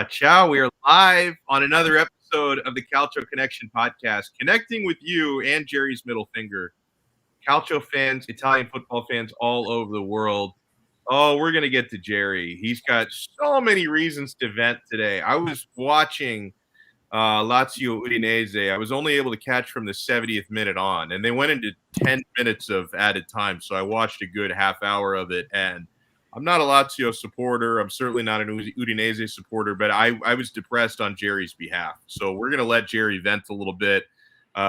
Ciao. We are live on another episode of the Calcio Connection podcast, connecting with you and Jerry's middle finger. Calcio fans, Italian football fans all over the world. Oh, we're going to get to Jerry. He's got so many reasons to vent today. I was watching Lazio Udinese. I was only able to catch from the 70th minute on, and they went into 10 minutes of added time. So I watched a good half hour of it, and I'm not a Lazio supporter. I'm certainly not an Udinese supporter, but I was depressed on Jerry's behalf. So we're going to let Jerry vent a little bit.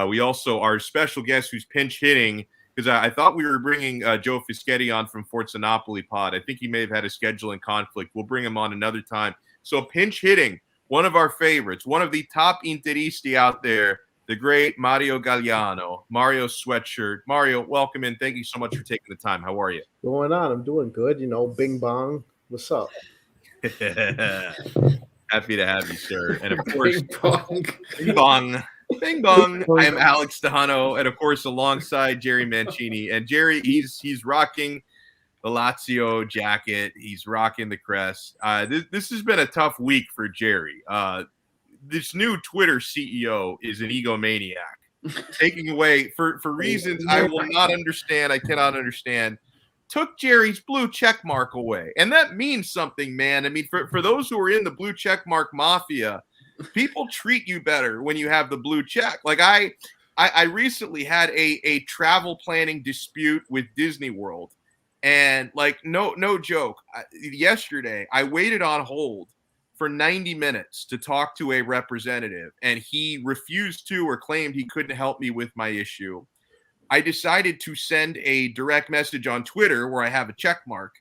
We also, our special guest who's pinch hitting, because I thought we were bringing Joe Fischetti on from Forza Napoli pod. I think he may have had a scheduling conflict. We'll bring him on another time. So pinch hitting, one of our favorites, one of the top Interisti out there, the great Mario Galliano, Mario Sweatshirt. Mario, welcome in. Thank you so much for taking the time. How are you? Going on? I'm doing good. Bing bong. What's up? Happy to have you, sir. And of course, Bing bong. Bing bong. Bing bong. I am Alex Dehano, and of course, alongside Jerry Mancini. And Jerry, he's rocking the Lazio jacket. He's rocking the crest. This has been a tough week for Jerry. This new Twitter CEO is an egomaniac, taking away for reasons I will not understand. I cannot understand. Took Jerry's blue check mark away, and that means something, man. I mean, for those who are in the blue check mark mafia, people treat you better when you have the blue check. Like I recently had a travel planning dispute with Disney World. And like, no joke. Yesterday, I waited on hold for 90 minutes to talk to a representative, and he refused to or claimed he couldn't help me with my issue. I decided to send a direct message on Twitter where I have a check mark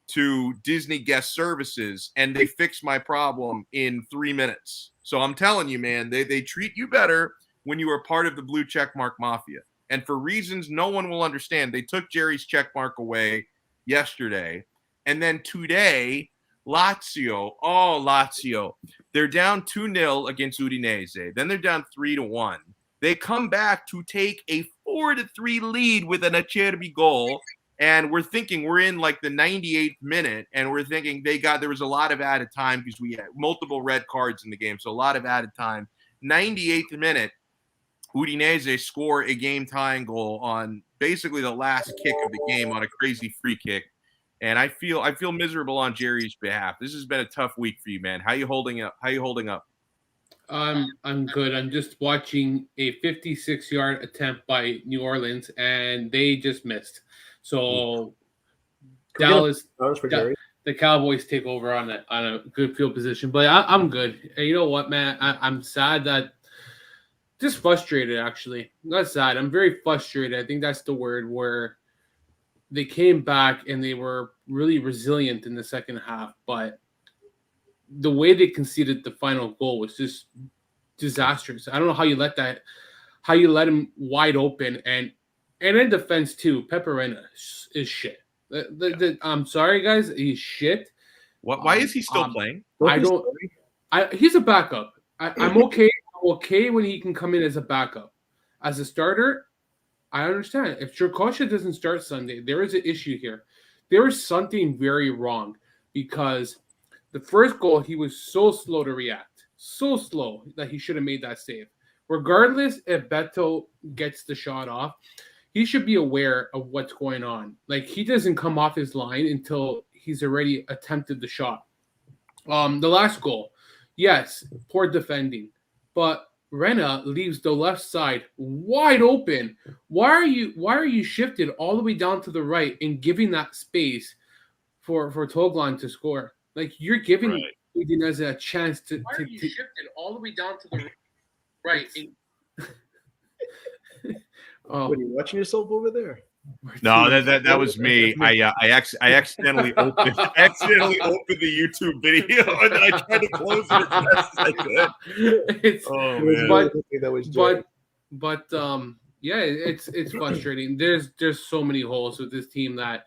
to Disney Guest Services, and they fixed my problem in 3 minutes. So I'm telling you, man, they treat you better when you are part of the blue check mark mafia. And for reasons no one will understand, they took Jerry's check mark away yesterday. And then today, Lazio, they're down 2-0 against Udinese. Then they're down 3-1. They come back to take a 4-3 lead with an Acerbi goal. And we're thinking we're in like the 98th minute, and we're thinking there was a lot of added time because we had multiple red cards in the game. So a lot of added time. 98th minute, Udinese score a game-tying goal on basically the last kick of the game on a crazy free kick. And I feel miserable on Jerry's behalf. This has been a tough week for you, man. How you holding up? I'm good. I'm just watching a 56-yard attempt by New Orleans, and they just missed. So Dallas, the Cowboys take over on a good field position. But I'm good. And you know what, man? I'm sad that just frustrated, actually. Not sad. I'm very frustrated. I think that's the word, where they came back and they were really resilient in the second half. But the way they conceded the final goal was just disastrous. I don't know how you let him wide open. And in defense, too, Peperina is shit. I'm sorry, guys. He's shit. Why is he still playing? He's a backup. I'm okay. I'm okay when he can come in as a backup. As a starter, I understand. If Chirkosha doesn't start Sunday, there is an issue here. There is something very wrong, because the first goal, he was so slow to react. So slow that he should have made that save. Regardless if Beto gets the shot off, he should be aware of what's going on. Like, he doesn't come off his line until he's already attempted the shot. The last goal, yes, poor defending. But Rena leaves the left side wide open. Why are you shifted all the way down to the right and giving that space for Toglan to score? Like, you're giving Udinese a chance to. Why are you shifted all the way down to the right? What, are you watching yourself over there? No, that was me. I accidentally opened the YouTube video, and then I tried to close it as fast as I could. It's frustrating. There's so many holes with this team that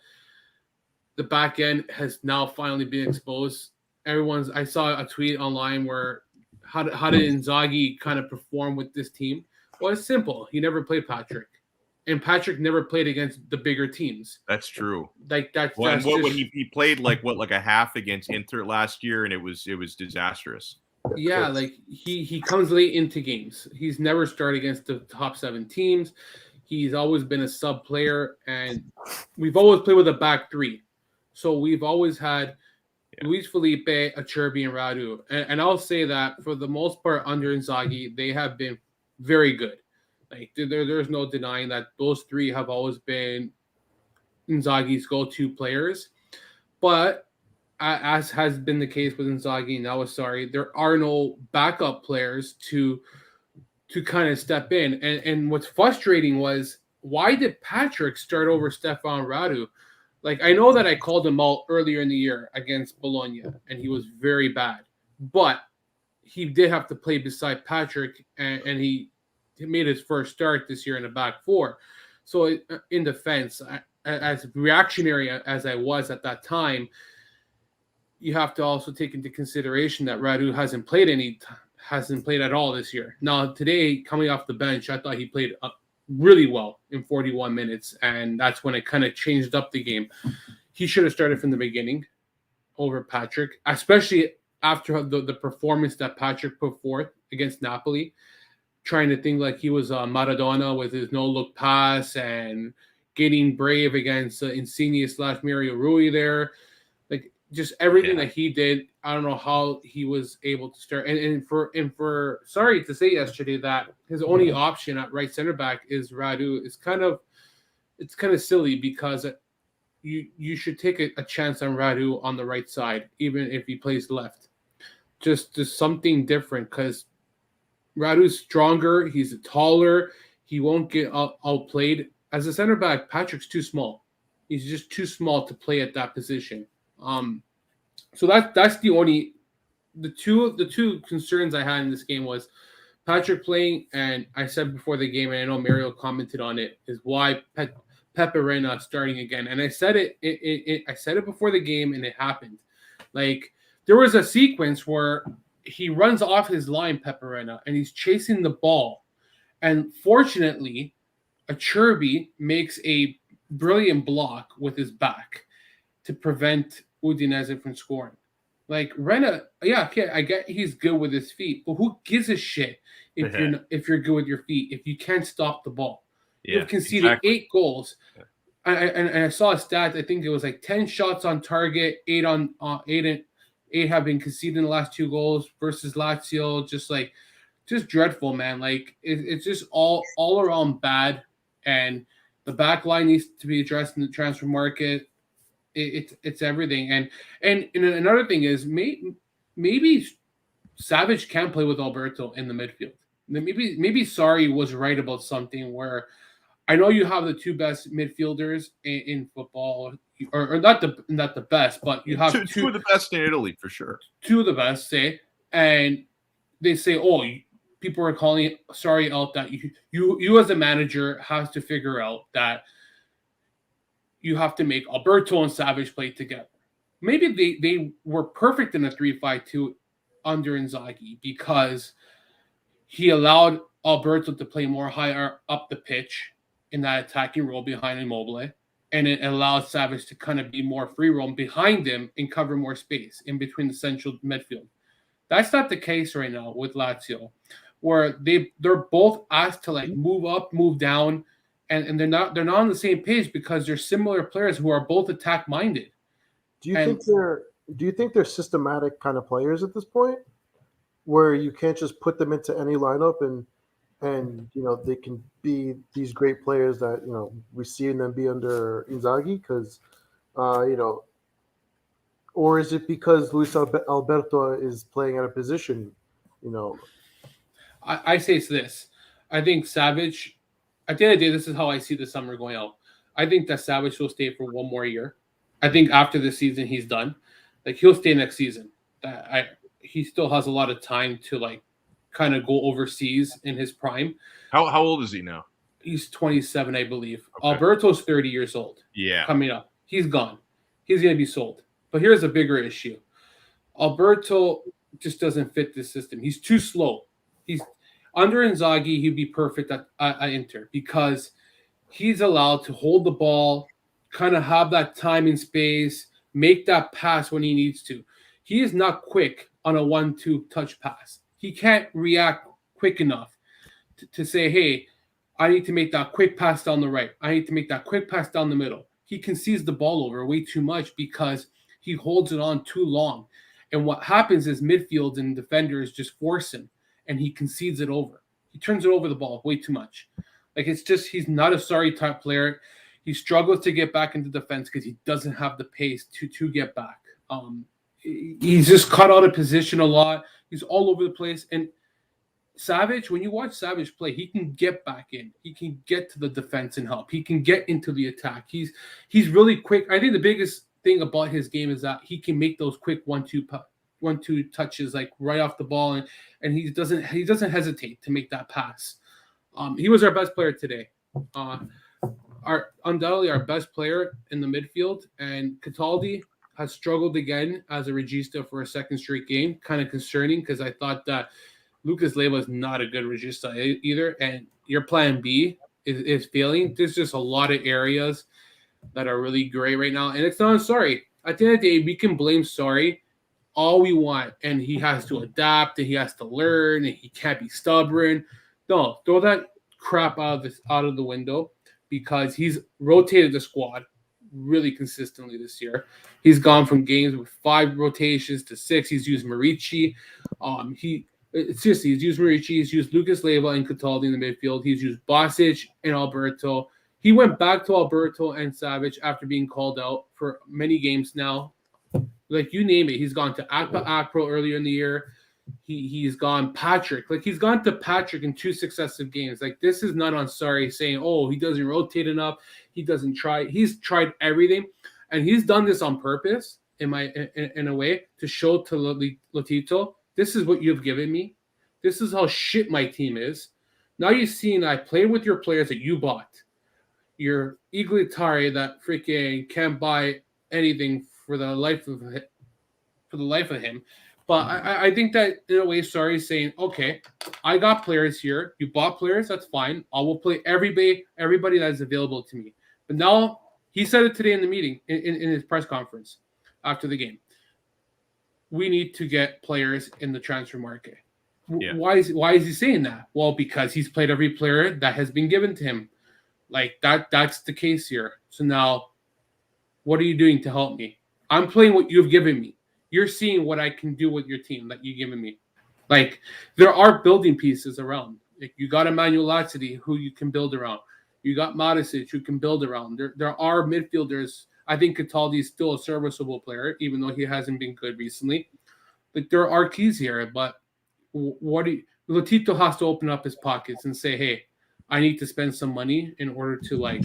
the back end has now finally been exposed. I saw a tweet online where how did Inzaghi kind of perform with this team? Well, it's simple. He never played Patrick. and Patrick never played against the bigger teams. That's true. Like that's Well, and that's when just he played like a half against Inter last year, and it was disastrous. yeah. Like he comes late into games. He's never started against the top 7 teams. He's always been a sub player, and we've always played with a back 3. So we've always had Luis Felipe, Acerbi, and Radu. And I'll say that for the most part, under Inzaghi, they have been very good. Like there's no denying that those 3 have always been Inzaghi's go-to players. But as has been the case with Inzaghi and now Sarri, there are no backup players to kind of step in. And what's frustrating was, why did Patrick start over Stefan Radu? Like, I know that I called him out earlier in the year against Bologna, and he was very bad. But he did have to play beside Patrick, and he made his first start this year in the back 4. So in defense, as reactionary as I was at that time, you have to also take into consideration that Radu hasn't played at all this year. Now, today, coming off the bench, I thought he played really well in 41 minutes, and that's when it kind of changed up the game. He should have started from the beginning over Patrick, especially after the performance that Patrick put forth against Napoli, trying to think like he was Maradona with his no-look pass and getting brave against Insigne / Mario Rui there. Like, just everything that he did, I don't know how he was able to start. And for sorry to say yesterday that his only option at right center back is Radu is kind of silly, because you should take a chance on Radu on the right side, even if he plays left. Just something different, because Radu's stronger, he's taller, he won't get outplayed. As a center back, Patrick's too small. He's just too small to play at that position. So that's the two concerns I had in this game was Patrick playing, and I said before the game, and I know Mario commented on it, is why Pepe Reina starting again. And I said I said it before the game, and it happened. Like, there was a sequence where he runs off his line, Pepe Reina, and he's chasing the ball, and fortunately, Acerbi makes a brilliant block with his back to prevent Udinese from scoring. Like, Reina, I get he's good with his feet, but who gives a shit if you're good with your feet if you can't stop the ball? You've conceded 8 goals. Yeah. I saw a stat. I think it was like 10 shots on target, 8 have been conceded in the last 2 goals versus Lazio. Just dreadful, man. Like, it's just all around bad, and the back line needs to be addressed in the transfer market. It's everything, and another thing is maybe Savage can play with Alberto in the midfield. Maybe Sarri was right about something where I know you have the 2 best midfielders in football, or not the best, but you have two of the best in Italy for sure. 2 of the best, say, and they say, oh, people are calling Sarri out that you as a manager has to figure out that you have to make Alberto and Savage play together. Maybe they were perfect in a 3-5-2 under Inzaghi, because he allowed Alberto to play more higher up the pitch in that attacking role behind Immobile, and it allowed Savage to kind of be more free roam behind him and cover more space in between the central midfield. That's not the case right now with Lazio, where they're both asked to like move up, move down, and they're not on the same page because they're similar players who are both attack minded. Do you think they're systematic kind of players at this point, where you can't just put them into any lineup and they can be these great players that we see them be under Inzaghi? Because or is it because Luis Alberto is playing at a position? I say it's this. I think Savage. At the end of the day, this is how I see the summer going out. I think that Savage will stay for 1 more year. I think after the season, he's done. Like, he'll stay next season. He still has a lot of time to like kind of go overseas in his prime. How old is he now? He's 27, I believe. Okay. Alberto's 30 years old. Yeah. Coming up. He's gone. He's going to be sold. But here's a bigger issue. Alberto just doesn't fit this system. He's too slow. He's under Inzaghi, he'd be perfect at Inter, because he's allowed to hold the ball, kind of have that time and space, make that pass when he needs to. He is not quick on a 1-2 touch pass. He can't react quick enough to say, hey, I need to make that quick pass down the right. I need to make that quick pass down the middle. He concedes the ball over way too much because he holds it on too long. And what happens is midfield and defenders just force him, and he concedes it over. He turns it over the ball way too much. Like, it's just, he's not a sorry type player. He struggles to get back into defense because he doesn't have the pace to get back. He's just caught out of position a lot. He's all over the place. And Savage, when you watch Savage play, he can get back in. He can get to the defense and help. He can get into the attack. He's really quick. I think the biggest thing about his game is that he can make those quick 1-2 touches, like right off the ball, and he doesn't hesitate to make that pass. He was our best player today. Undoubtedly our best player in the midfield, and Cataldi has struggled again as a regista for a second straight game. Kind of concerning because I thought that Lucas Leiva is not a good regista either, and your plan B is failing. There's just a lot of areas that are really gray right now, and it's not sorry. At the end of the day, we can blame Sorry all we want, and he has to adapt, and he has to learn, and he can't be stubborn. No, throw that crap out of the window, because he's rotated the squad really consistently this year. He's gone from games with 5 rotations to 6. He's used Marici. He's used Marici. He's used Lucas Leiva and Cataldi in the midfield. He's used Bosic and Alberto. He went back to Alberto and Savage after being called out for many games now. Like, you name it. He's gone to Akpro earlier in the year. He's gone Patrick. Like, he's gone to Patrick in 2 successive games. Like, this is not on Sorry saying, oh, he doesn't rotate enough. He doesn't try. He's tried everything. And he's done this on purpose in a way to show to Lotito, this is what you've given me. This is how shit my team is. Now you've seen I played with your players that you bought. Your Iglitari that freaking can't buy anything for the life of him. But I think that in a way, Sorry is saying, okay, I got players here. You bought players, that's fine. I will play everybody that is available to me. But now he said it today in the meeting, in his press conference after the game. We need to get players in the transfer market. Yeah. Why is he saying that? Well, because he's played every player that has been given to him. Like, that's the case here. So now, what are you doing to help me? I'm playing what you've given me. You're seeing what I can do with your team that you've given me. Like, there are building pieces around. Like, you got Emmanuel Lazzari who you can build around. You got Modisic who can build around. There are midfielders. I think Cataldi is still a serviceable player, even though he hasn't been good recently. Like, there are keys here, but Lotito has to open up his pockets and say, hey, I need to spend some money in order to, like,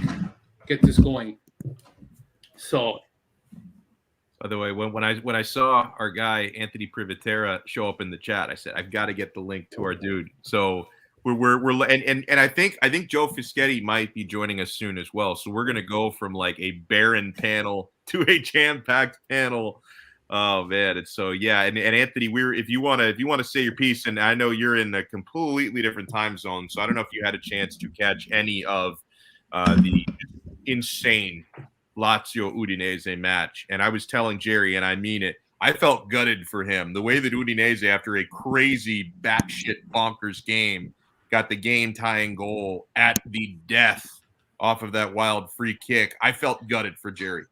get this going. So, by the way, when I saw our guy Anthony Privitera show up in the chat, I said I've got to get the link to our dude. So we're I think Joe Fischetti might be joining us soon as well. So we're gonna go from like a barren panel to a jam-packed panel. Oh man, it's so yeah. And Anthony, if you wanna say your piece, and I know you're in a completely different time zone, so I don't know if you had a chance to catch any of the insane Lazio Udinese match. And I was telling Jerry, and I mean it, I felt gutted for him. The way that Udinese, after a crazy batshit bonkers game, got the game tying goal at the death off of that wild free kick, I felt gutted for Jerry.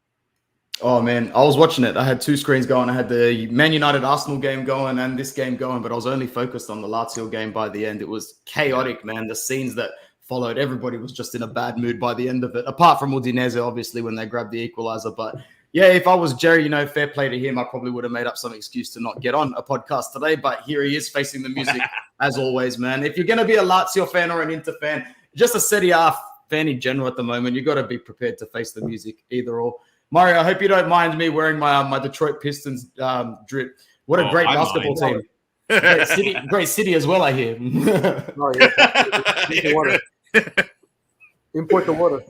Oh man, I was watching it. I had 2 screens going. I had the Man United Arsenal game going and this game going, but I was only focused on the Lazio game by the end. It was chaotic, man. The scenes that followed, everybody was just in a bad mood by the end of it, apart from Udinese, obviously, when they grabbed the equalizer. But yeah, if I was Jerry, fair play to him. I probably would have made up some excuse to not get on a podcast today, but here he is facing the music as always, man. If you're going to be a Lazio fan or an Inter fan, just a Serie A fan in general at the moment, you got to be prepared to face the music either or. Mario, I hope you don't mind me wearing my Detroit Pistons drip. What a great basketball team. Great city as well, I hear. Oh, yeah. Import the water.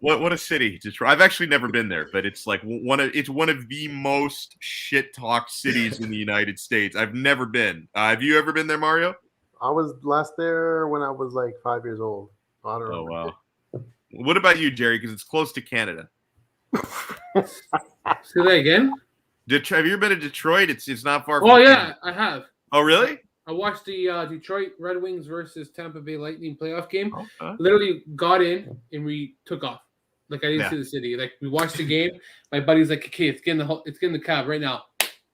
What a city, Detroit. I've actually never been there, but it's like one of the most shit talk cities in the United States. I've never been. Have you ever been there, Mario? I was last there when I was like 5 years old. I don't know. Oh wow. What about you, Jerry? Because it's close to Canada. Say that again. Have you ever been to Detroit? It's not far. Oh from yeah, Canada. I have. Oh really? I watched the Detroit Red Wings versus Tampa Bay Lightning playoff game. Okay. Literally got in and we took off. Like I didn't see the city. Like we watched the game. My buddy's like, "Okay, it's getting the cab right now."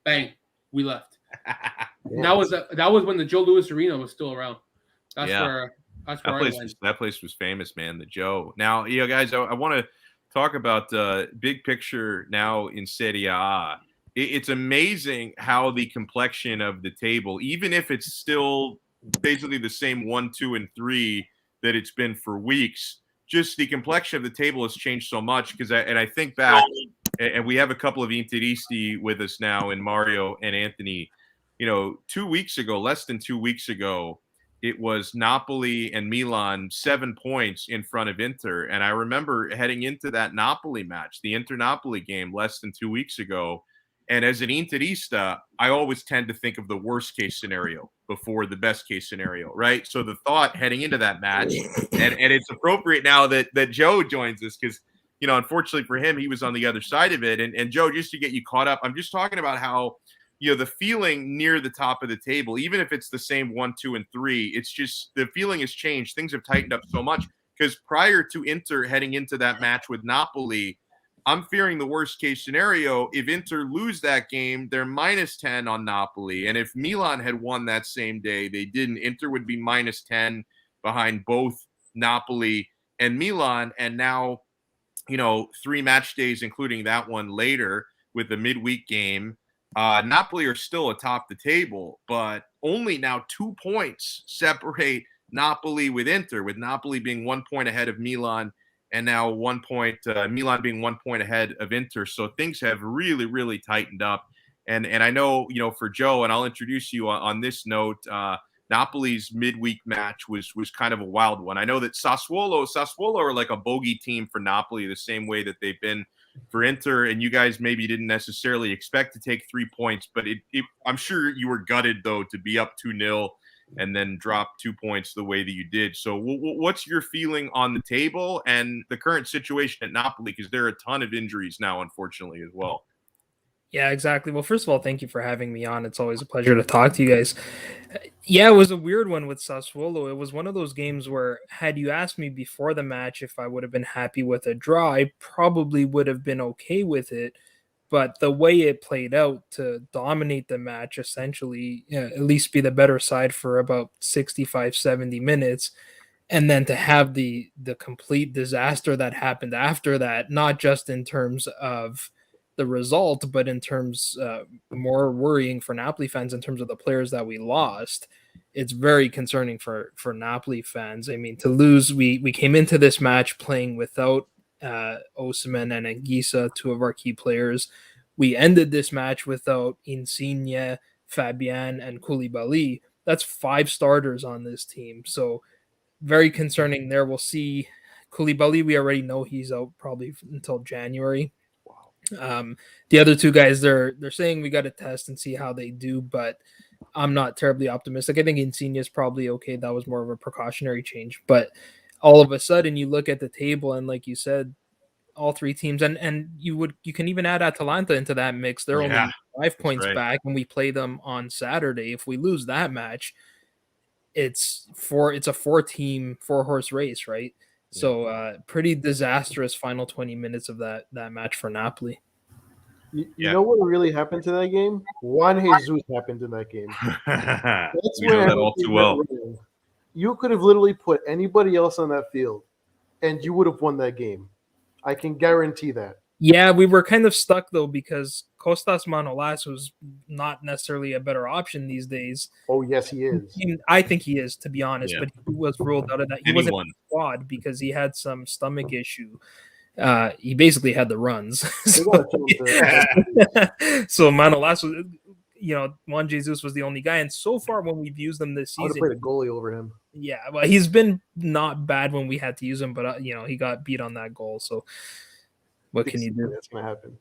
Bang, we left. Yes. That was when the Joe Louis Arena was still around. That's Yeah. where I went. That place was famous, man. The Joe. Now, guys, I want to talk about big picture now in Serie A. It's amazing how the complexion of the table, even if it's still basically the same 1, 2, and 3 that it's been for weeks, just the complexion of the table has changed so much. Because I think back, and we have a couple of Interisti with us now, in Mario and Anthony. 2 weeks ago, less than 2 weeks ago, it was Napoli and Milan 7 points in front of Inter. And I remember heading into that Napoli match, the Inter-Napoli game less than 2 weeks ago. And as an Interista, I always tend to think of the worst case scenario before the best case scenario, right? So the thought heading into that match, and it's appropriate now that Joe joins us because, unfortunately for him, he was on the other side of it. And Joe, just to get you caught up, I'm just talking about how, the feeling near the top of the table, even if it's the same 1, 2, and 3, it's just the feeling has changed. Things have tightened up so much because prior to Inter heading into that match with Napoli, I'm fearing the worst case scenario. If Inter lose that game, they're -10 on Napoli. And if Milan had won that same day, they didn't. Inter would be -10 behind both Napoli and Milan. And now, 3 match days, including that one later with the midweek game, Napoli are still atop the table, but only now 2 points separate Napoli with Inter, with Napoli being 1 point ahead of Milan and now 1 point, Milan being 1 point ahead of Inter. So things have really, really tightened up. And I know, for Joe, and I'll introduce you on this note, Napoli's midweek match was kind of a wild one. I know that Sassuolo are like a bogey team for Napoli, the same way that they've been for Inter, and you guys maybe didn't necessarily expect to take 3 points, but I'm sure you were gutted, though, to be up 2-0 and then drop 2 points the way that you did. So what's your feeling on the table and the current situation at Napoli? Because there are a ton of injuries now, unfortunately, as well. Yeah, exactly. Well, first of all, thank you for having me on. It's always a pleasure to talk to you guys. Yeah, it was a weird one with Sassuolo. It was one of those games where, had you asked me before the match if I would have been happy with a draw, I probably would have been okay with it. But the way it played out to dominate the match, essentially, at least be the better side for about 65, 70 minutes, and then to have the complete disaster that happened after that, not just in terms of the result, but in terms more worrying for Napoli fans in terms of the players that we lost. It's very concerning for Napoli fans. I mean, to lose, we came into this match playing without Osimhen and Anguissa, 2 of our key players. We ended this match without Insigne, Fabian, and Koulibaly. That's 5 starters on this team. So very concerning there. We'll see. Koulibaly, we already know he's out probably until January. The other 2 guys, they're saying we got to test and see how they do, but I'm not terribly optimistic. I think Insigne is probably okay. That was more of a precautionary change, but all of a sudden you look at the table and, like you said, all 3 teams, and you can even add Atalanta into that mix. They're only 5 points back, and we play them on Saturday. If we lose that match, it's a 4-team, 4-horse race, right? So pretty disastrous final 20 minutes of that match for Napoli. You know what really happened to that game? Juan Jesus happened in that game. That's we know that all too well. You could have literally put anybody else on that field, and you would have won that game. I can guarantee that. Yeah, we were kind of stuck, though, because Kostas Manolas was not necessarily a better option these days. Oh, yes, he is. I think he is, to be honest, but he was ruled out of that. He wasn't in the squad because he had some stomach issue. He basically had the runs. So Manolas was, Juan Jesus was the only guy. And so far, when we've used him this season, I would have played a goalie over him. Yeah, well, he's been not bad when we had to use him, but he got beat on that goal. So what can you do? That's gonna happen.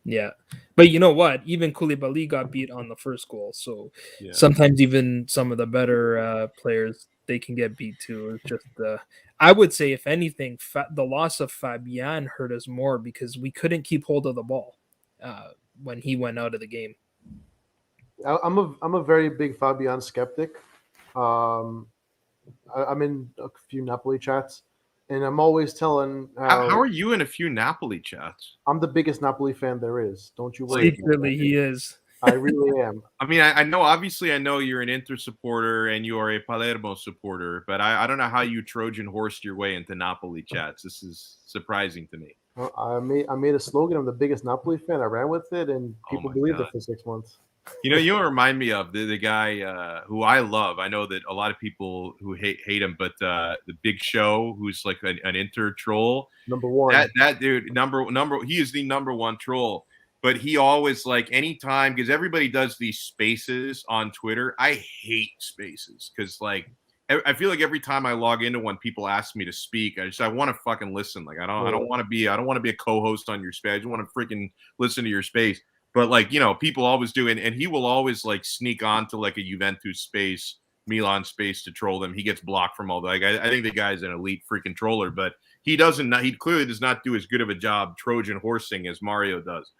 Yeah. But you know what? Even Koulibaly got beat on the first goal. So Yeah. sometimes even some of the better players, they can get beat too. It's just I would say, if anything, the loss of Fabian hurt us more because we couldn't keep hold of the ball when he went out of the game. I'm a very big Fabian skeptic. Um, I'm in a few Napoli chats, and I'm always telling How are you in a few Napoli chats? I'm the biggest Napoli fan there is. Don't you worry. Secretly, he is. I really am. I mean, I know, obviously, I know you're an Inter supporter and you are a Palermo supporter, but I don't know how you Trojan horsed your way into Napoli chats. This is surprising to me. I made a slogan. I'm the biggest Napoli fan. I ran with it, and people my believed God. it for 6 months. You know, you remind me of the guy who I love. I know that a lot of people who hate him, but the Big Show, who's like an Inter troll. Number one. That dude, he is the number one troll. But he always, like, anytime, because everybody does these spaces on Twitter. I hate spaces because, like, I feel like every time I log into one, people ask me to speak. I want to fucking listen. Like, I don't want to be a co-host on your space. I just want to freaking listen to your space. But, like, you know, people always do, and he will always, like, sneak onto, like, a Juventus space, Milan space to troll them. He gets blocked from all that. Like, I think the guy's an elite freaking troller, but he clearly does not do as good of a job Trojan horsing as Mario does.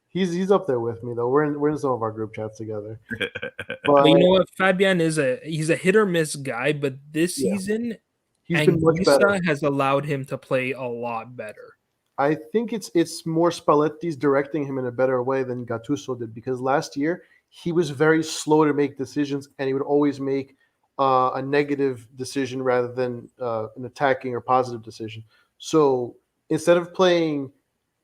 He's up there with me though. We're in some of our group chats together. But you know what? Fabian he's a hit or miss guy, but this season, he's been much better. Anguissa has allowed him to play a lot better. I think it's more Spalletti's directing him in a better way than Gattuso did, because last year he was very slow to make decisions, and he would always make a negative decision rather than an attacking or positive decision. So instead of playing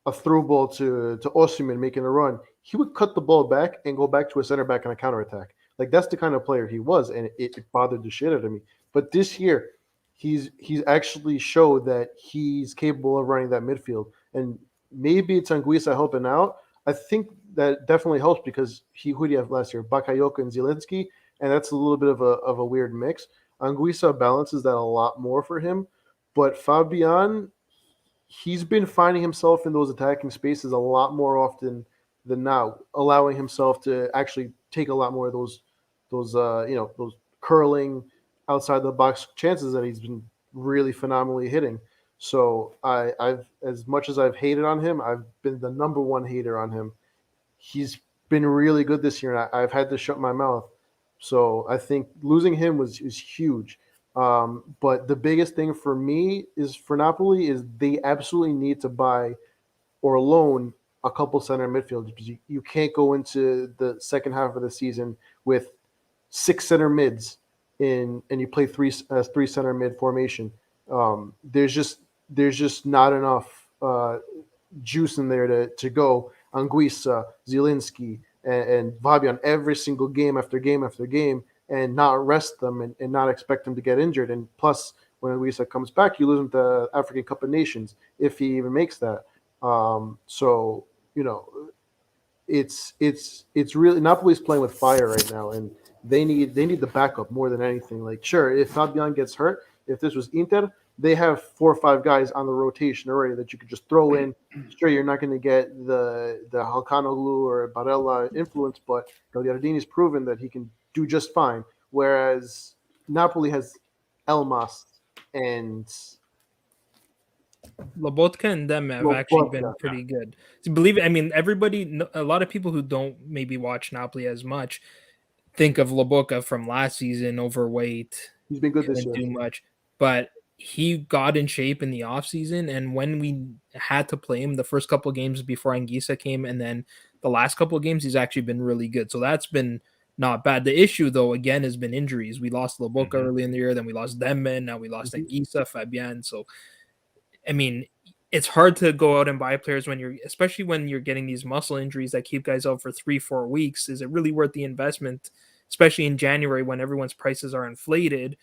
a through ball to Osimhen making a run, he would cut the ball back and go back to a center back on a counterattack. Like, that's the kind of player he was, and it bothered the shit out of me. But this year, he's actually showed that he's capable of running that midfield. And maybe it's Anguissa helping out. I think that definitely helps because who do you have last year? Bakayoko and Zielinski, and that's a little bit of a weird mix. Anguissa balances that a lot more for him, but Fabian, he's been finding himself in those attacking spaces a lot more often than not, allowing himself to actually take a lot more of those curling outside the box chances that he's been really phenomenally hitting. So I've, as much as I've hated on him, I've been the number one hater on him. He's been really good this year, and I've had to shut my mouth. So I think losing him was huge. But the biggest thing for me is for Napoli is they absolutely need to buy or loan a couple center midfielders, because you can't go into the second half of the season with 6 center mids and you play three center mid formation. There's just not enough juice in there to go Anguissa, Zielinski, and Fabian every single game after game after game, and not rest them and not expect them to get injured. And plus, when Anguissa comes back, you lose him to African Cup of Nations if he even makes that. So it's really, Napoli's playing with fire right now, and they need the backup more than anything. Like, sure, if Fabian gets hurt, if this was Inter, they have 4 or 5 guys on the rotation already that you could just throw in. Sure, you're not going to get the Halkanoglu or Barella influence, but Gagliardini's proven that he can do just fine. Whereas Napoli has Elmas and Lobotka and them have actually been pretty good. To believe it, I mean, a lot of people who don't maybe watch Napoli as much think of Lobotka from last season, overweight. He's been good this year. Do much, but he got in shape in the offseason, and when we had to play him the first couple of games before Anguissa came, and then the last couple of games, he's actually been really good. So that's been not bad. The issue, though, again, has been injuries. We lost Lobotka early in the year, then we lost Demmen, now we lost Anguissa, Fabian. So, I mean, it's hard to go out and buy players especially when you're getting these muscle injuries that keep guys out for 3-4 weeks. Is it really worth the investment, especially in January when everyone's prices are inflated,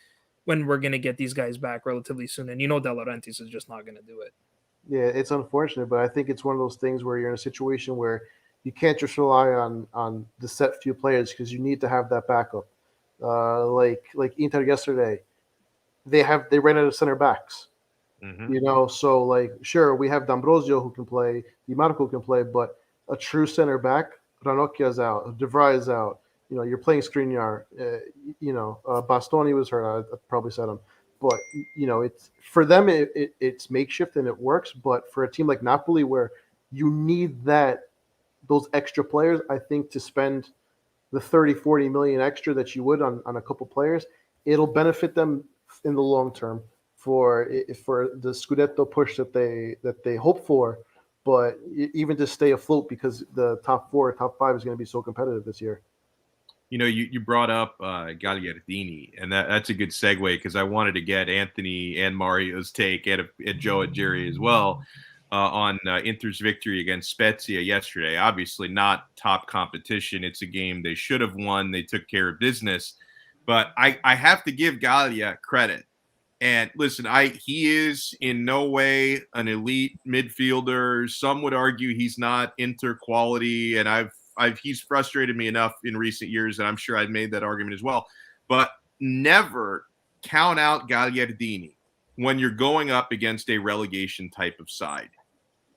when we're going to get these guys back relatively soon? And De Laurentiis is just not going to do it. Yeah, it's unfortunate, but I think it's one of those things where you're in a situation where you can't just rely on the set few players, because you need to have that backup. Like Inter yesterday, they ran out of center backs. So like, sure, we have D'Ambrosio who can play, Di Marco who can play, but a true center back. Ranocchia's out. De Vrij is out. You're playing Skriniar. Bastoni was hurt. I probably said him. But, it's for them, it's makeshift and it works. But for a team like Napoli where you need those extra players, I think to spend the 30, 40 million extra that you would on a couple players, it'll benefit them in the long term for the Scudetto push that they hope for. But even to stay afloat because the top 4, top 5 is going to be so competitive this year. You brought up Gagliardini, and that's a good segue because I wanted to get Anthony and Mario's take, and Joe and Jerry as well, on Inter's victory against Spezia yesterday. Obviously not top competition. It's a game they should have won. They took care of business. But I have to give Gallia credit. And listen, he is in no way an elite midfielder. Some would argue he's not Inter quality, and he's frustrated me enough in recent years, and I'm sure I've made that argument as well. But never count out Gagliardini when you're going up against a relegation type of side,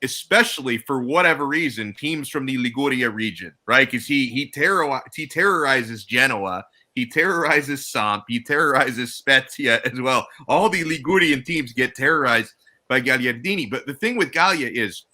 especially for whatever reason, teams from the Liguria region, right? Because he terrorizes Genoa. He terrorizes Samp. He terrorizes Spezia as well. All the Ligurian teams get terrorized by Gagliardini. But the thing with Gallia is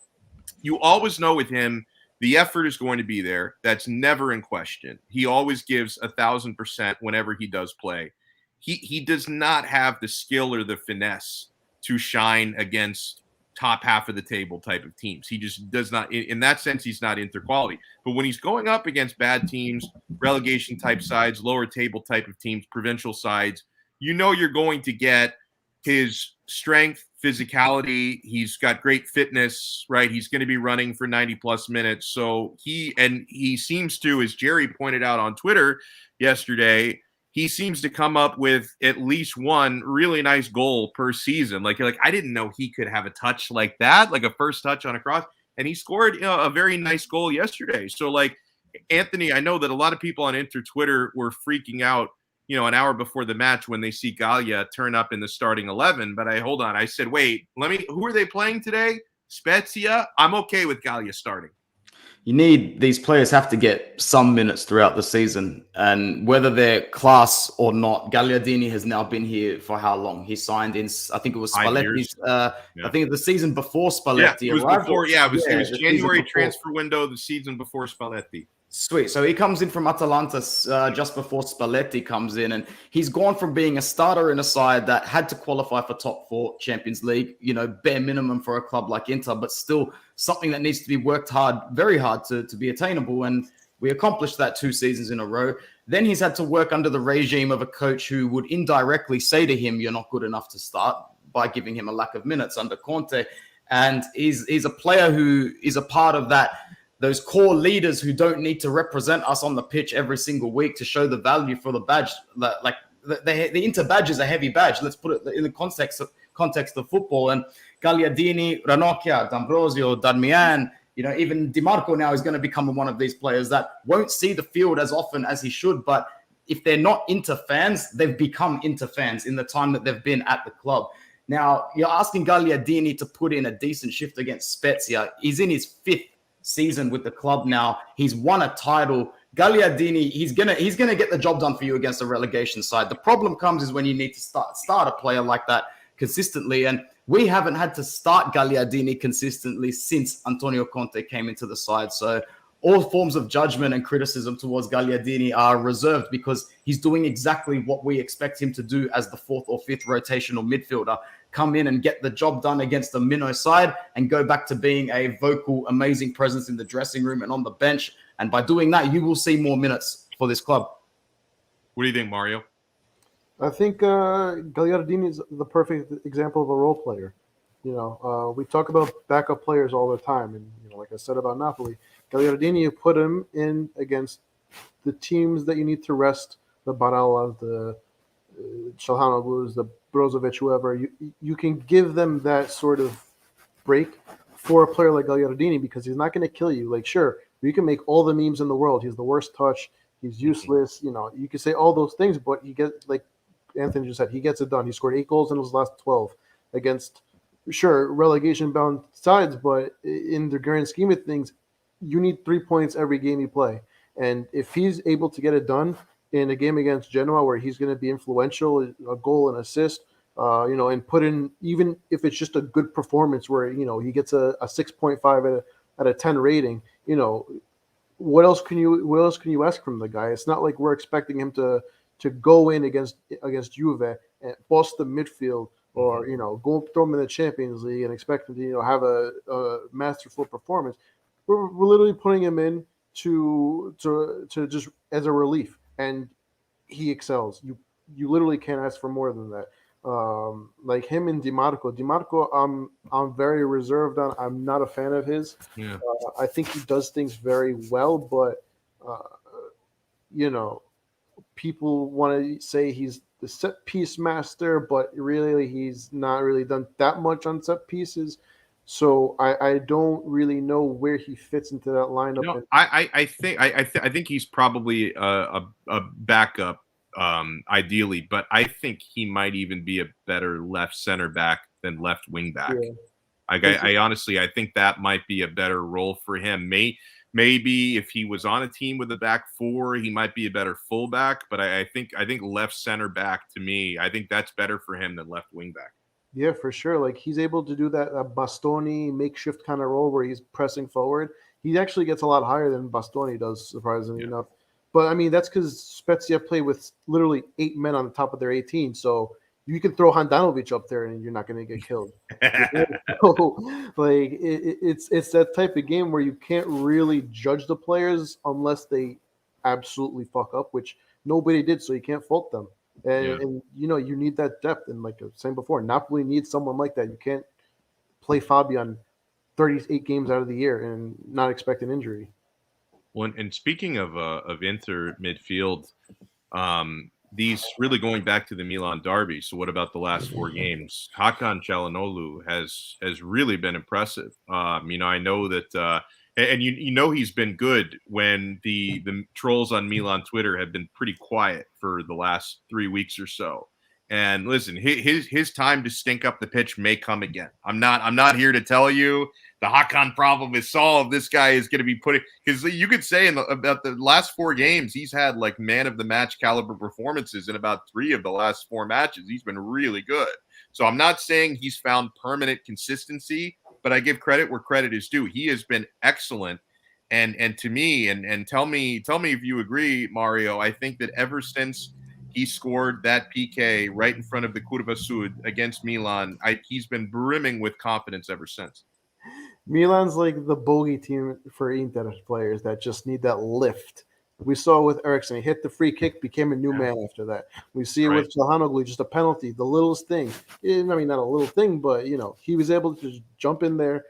you always know with him, the effort is going to be there. That's never in question. He always gives 1,000% whenever he does play. He does not have the skill or the finesse to shine against top half of the table type of teams. He just does not. In that sense, he's not Inter quality. But when he's going up against bad teams, relegation type sides, lower table type of teams, provincial sides, you're going to get his strength, physicality. He's got great fitness, right? He's going to be running for 90 plus minutes. So he seems to, as Jerry pointed out on Twitter yesterday, he seems to come up with at least one really nice goal per season. Like I didn't know he could have a touch like that, like a first touch on a cross. And he scored a very nice goal yesterday. So Anthony, I know that a lot of people on Inter Twitter were freaking out, an hour before the match when they see Gallia turn up in the starting 11. But hold on. I said, wait, who are they playing today? Spezia? I'm okay with Gallia starting. These players have to get some minutes throughout the season, and whether they're class or not, Gagliardini has now been here for how long? He signed in, I think it was Spalletti's. I think the season before Spalletti. Yeah, it was before. Yeah, it was January transfer window, the season before Spalletti. Sweet. So he comes in from Atalanta just before Spalletti comes in, and he's gone from being a starter in a side that had to qualify for top 4 Champions League, bare minimum for a club like Inter, but still something that needs to be worked hard, very hard to be attainable. And we accomplished that 2 seasons in a row. Then he's had to work under the regime of a coach who would indirectly say to him, you're not good enough to start, by giving him a lack of minutes under Conte. And he's a player who is a part of those core leaders who don't need to represent us on the pitch every single week to show the value for the badge. Like the Inter badge is a heavy badge. Let's put it in the context of football. And Gagliardini, Ranocchia, D'Ambrosio, Darmian, even Di Marco now is going to become one of these players that won't see the field as often as he should. But if they're not Inter fans, they've become Inter fans in the time that they've been at the club. Now, you're asking Gagliardini to put in a decent shift against Spezia. He's in his 5th season with the club now. He's won a title. Gagliardini, he's gonna get the job done for you against a relegation side. The problem comes is when you need to start a player like that consistently, and we haven't had to start Gagliardini consistently since Antonio Conte came into the side. So all forms of judgment and criticism towards Gagliardini are reserved because he's doing exactly what we expect him to do as the 4th or 5th rotational midfielder. Come in and get the job done against the minnow side and go back to being a vocal, amazing presence in the dressing room and on the bench. And by doing that, you will see more minutes for this club. What do you think, Mario? I think Gagliardini is the perfect example of a role player. We talk about backup players all the time. And, like I said about Napoli, Gagliardini, you put him in against the teams that you need to rest, the Barallas, the Çalhanoğlu's, the Brozovic, whoever, you can give them that sort of break for a player like Gagliardini because he's not going to kill you. Like, sure, you can make all the memes in the world. He's the worst touch. He's useless. You can say all those things, but he gets, like Anthony just said, he gets it done. He scored 8 goals in his last 12 against, sure, relegation-bound sides, but in the grand scheme of things, you need 3 points every game you play. And if he's able to get it done in a game against Genoa where he's going to be influential, a goal and assist, and put in, even if it's just a good performance where, he gets a 6.5 at a 10 rating, what else can you ask from the guy? It's not like we're expecting him to go in against Juve and bust the midfield, or go throw him in the Champions League and expect him to have a masterful performance. We're literally putting him in to just as a relief, and he excels. You literally can't ask for more than that. Like him and Dimarco. I'm very reserved on. I'm not a fan of his. Yeah. I think he does things very well, but uh, people want to say he's the set piece master, but really he's not really done that much on set pieces. So I don't really know where he fits into that lineup. I think he's probably a backup, ideally, but I think he might even be a better left center back than left wing back. Yeah. I honestly, I think that might be a better role for him. Maybe if he was on a team with a back four, he might be a better fullback. But I think left center back, to me, I think that's better for him than left wing back. Yeah, for sure. Like he's able to do that Bastoni makeshift kind of role where he's pressing forward. He actually gets a lot higher than Bastoni does, surprisingly enough. But I mean, that's because Spezia play with literally 8 men on the top of their 18. So you can throw Handanovic up there and you're not going to get killed. So, like it's that type of game where you can't really judge the players unless they absolutely fuck up, which nobody did. So you can't fault them. And you need that depth. And like I was saying before, Napoli needs someone like that. You can't play Fabian 38 games out of the year and not expect an injury. Well, and speaking of Inter midfield, these really going back to the Milan derby. So what about the last 4 games? Hakan Çalhanoğlu has really been impressive. I know that, and he's been good when the trolls on Milan Twitter have been pretty quiet for the last 3 weeks or so. And listen, his time to stink up the pitch may come again. I'm not here to tell you the Hakan problem is solved. This guy is going to be putting, because you could say about the last 4 games, he's had like man of the match caliber performances in about 3 of the last 4 matches. He's been really good. So I'm not saying he's found permanent consistency, but I give credit where credit is due. He has been excellent. And to me, and tell me if you agree, Mario, I think that ever since he scored that PK right in front of the Curva Sud against Milan, he's been brimming with confidence ever since. Milan's like the bogey team for Inter players that just need that lift. We saw with Eriksson, he hit the free kick, became a new man after that. We see it with Çalhanoğlu, just a penalty, the littlest thing. I mean, not a little thing, but he was able to jump in there,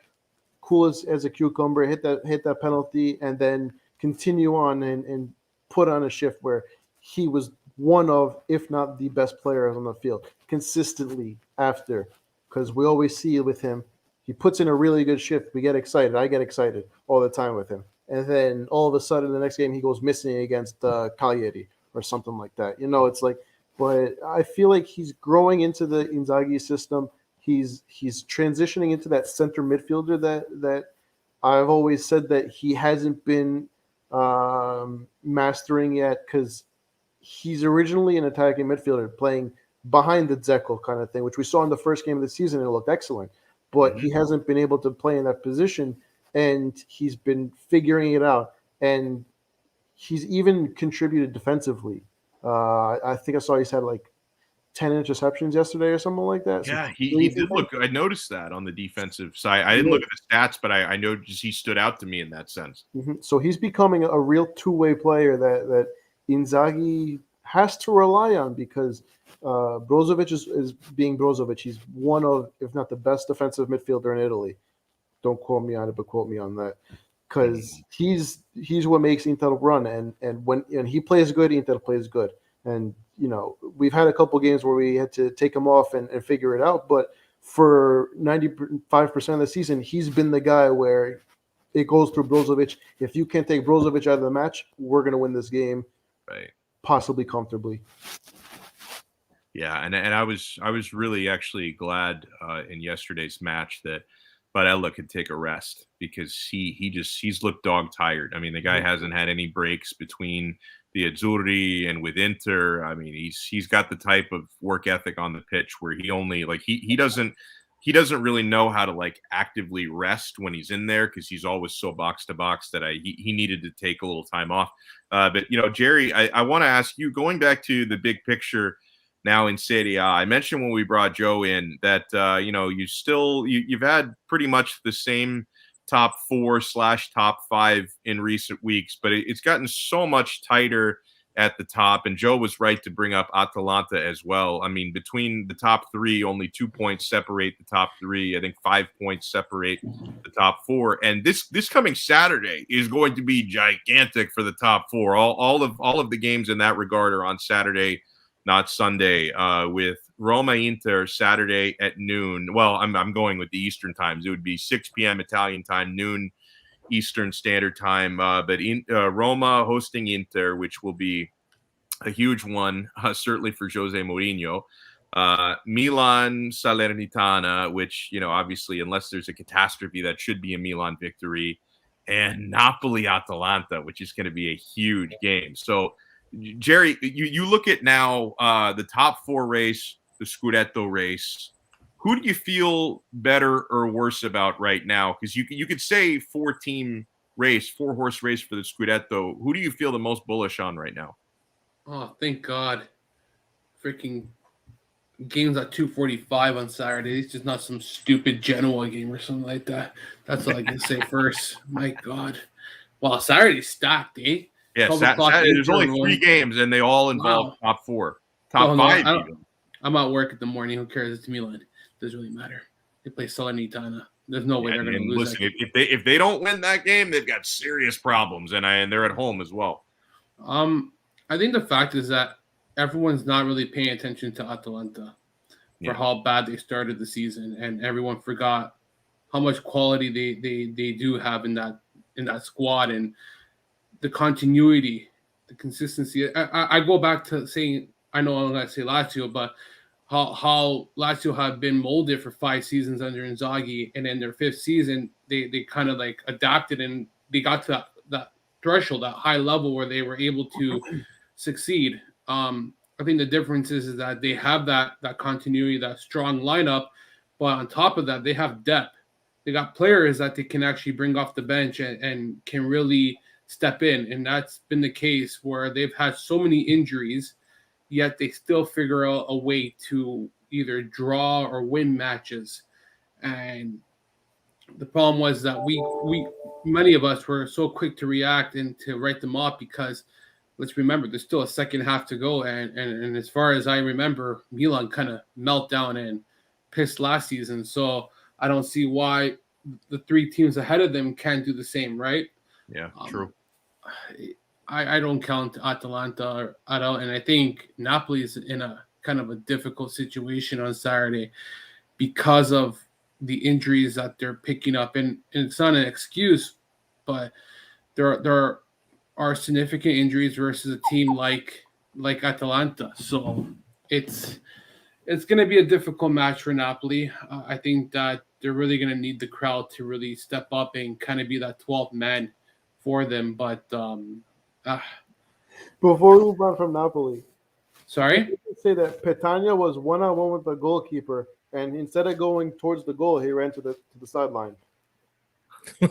cool as a cucumber, hit that penalty, and then continue on and put on a shift where he was one of, if not the best players on the field consistently after, because we always see it with him. He puts in a really good shift. We get excited. I get excited all the time with him. And then all of a sudden, the next game, he goes missing against Cagliari or something like that. It's like, but I feel like he's growing into the Inzaghi system. He's transitioning into that center midfielder that I've always said that he hasn't been mastering yet, because he's originally an attacking midfielder playing behind the Dzeko kind of thing, which we saw in the first game of the season. It looked excellent. But he hasn't been able to play in that position, and he's been figuring it out. And he's even contributed defensively. I think I saw he's had like 10 interceptions yesterday or something like that. Yeah, he did look. I noticed that on the defensive side. I didn't look at the stats, but I know just he stood out to me in that sense. So he's becoming a real two-way player that Inzaghi has to rely on, because Brozovic is being Brozovic. He's one of, if not the best defensive midfielder in Italy. Don't quote me on it, but quote me on that, because he's what makes Inter run. And when he plays good, Inter plays good. And we've had a couple games where we had to take him off and figure it out. But for 95% of the season, he's been the guy where it goes through Brozovic. If you can't take Brozovic out of the match, we're going to win this game, right? Possibly comfortably. Yeah, and I was really actually glad in yesterday's match that Barella could take a rest because he's looked dog tired. I mean, the guy hasn't had any breaks between the Azzurri and with Inter. I mean, he's got the type of work ethic on the pitch where he only like he doesn't really know how to like actively rest when he's in there because he's always so box to box that he needed to take a little time off. But Jerry, I want to ask you, going back to the big picture now in Serie A. I mentioned when we brought Joe in that you've had pretty much the same top 4/top 5 in recent weeks, but it's gotten so much tighter at the top. And Joe was right to bring up Atalanta as well. I mean, between the top 3, only 2 points separate the top 3. I think 5 points separate the top 4. And this coming Saturday is going to be gigantic for the top 4. All of the games in that regard are on Saturday, not Sunday, with Roma Inter Saturday at noon. Well, I'm going with the Eastern times. It would be 6 p.m. Italian time, noon Eastern Standard Time. But Roma hosting Inter, which will be a huge one, certainly for Jose Mourinho. Milan Salernitana, which, obviously, unless there's a catastrophe, that should be a Milan victory. And Napoli Atalanta, which is going to be a huge game. So, Jerry, you look at now the top 4 race, the Scudetto race. Who do you feel better or worse about right now? Because you could say 4-horse race for the Scudetto. Who do you feel the most bullish on right now? Oh, thank God. Freaking games at 2:45 on Saturday. It's just not some stupid Genoa game or something like that. That's all I can say first. My God. Well, Saturday's stacked, eh? Yeah, there's only 3 games, and they all involve top 4. Top 5 even. I'm at work in the morning. Who cares? It's Milan. Doesn't really matter. They play Salernitana. There's no way they're going to lose. Listen, if they don't win that game, they've got serious problems, and they're at home as well. I think the fact is that everyone's not really paying attention to Atalanta for how bad they started the season, and everyone forgot how much quality they do have in that squad, and the continuity, the consistency. I go back to saying, I know I'm going to say Lazio, but how Lazio have been molded for 5 seasons under Inzaghi, and in their 5th season, they kind of like adapted, and they got to that threshold, that high level where they were able to succeed. I think the difference is that they have that continuity, that strong lineup, but on top of that, they have depth. They got players that they can actually bring off the bench and can really step in, and that's been the case where they've had so many injuries, yet they still figure out a way to either draw or win matches. And the problem was that we many of us were so quick to react and to write them off because let's remember there's still a second half to go, and as far as I remember, Milan kind of melt down and pissed last season. So I don't see why the 3 teams ahead of them can't do the same, right? Yeah, true. I don't count Atalanta at all, and I think Napoli is in a kind of a difficult situation on Saturday because of the injuries that they're picking up, and it's not an excuse, but there are significant injuries versus a team like Atalanta. So it's going to be a difficult match for Napoli. I think that they're really going to need the crowd to really step up and kind of be that 12th man for them. But before we move on from Napoli, sorry? You could say that Petagna was one-on-one with the goalkeeper, and instead of going towards the goal, he ran to the sideline.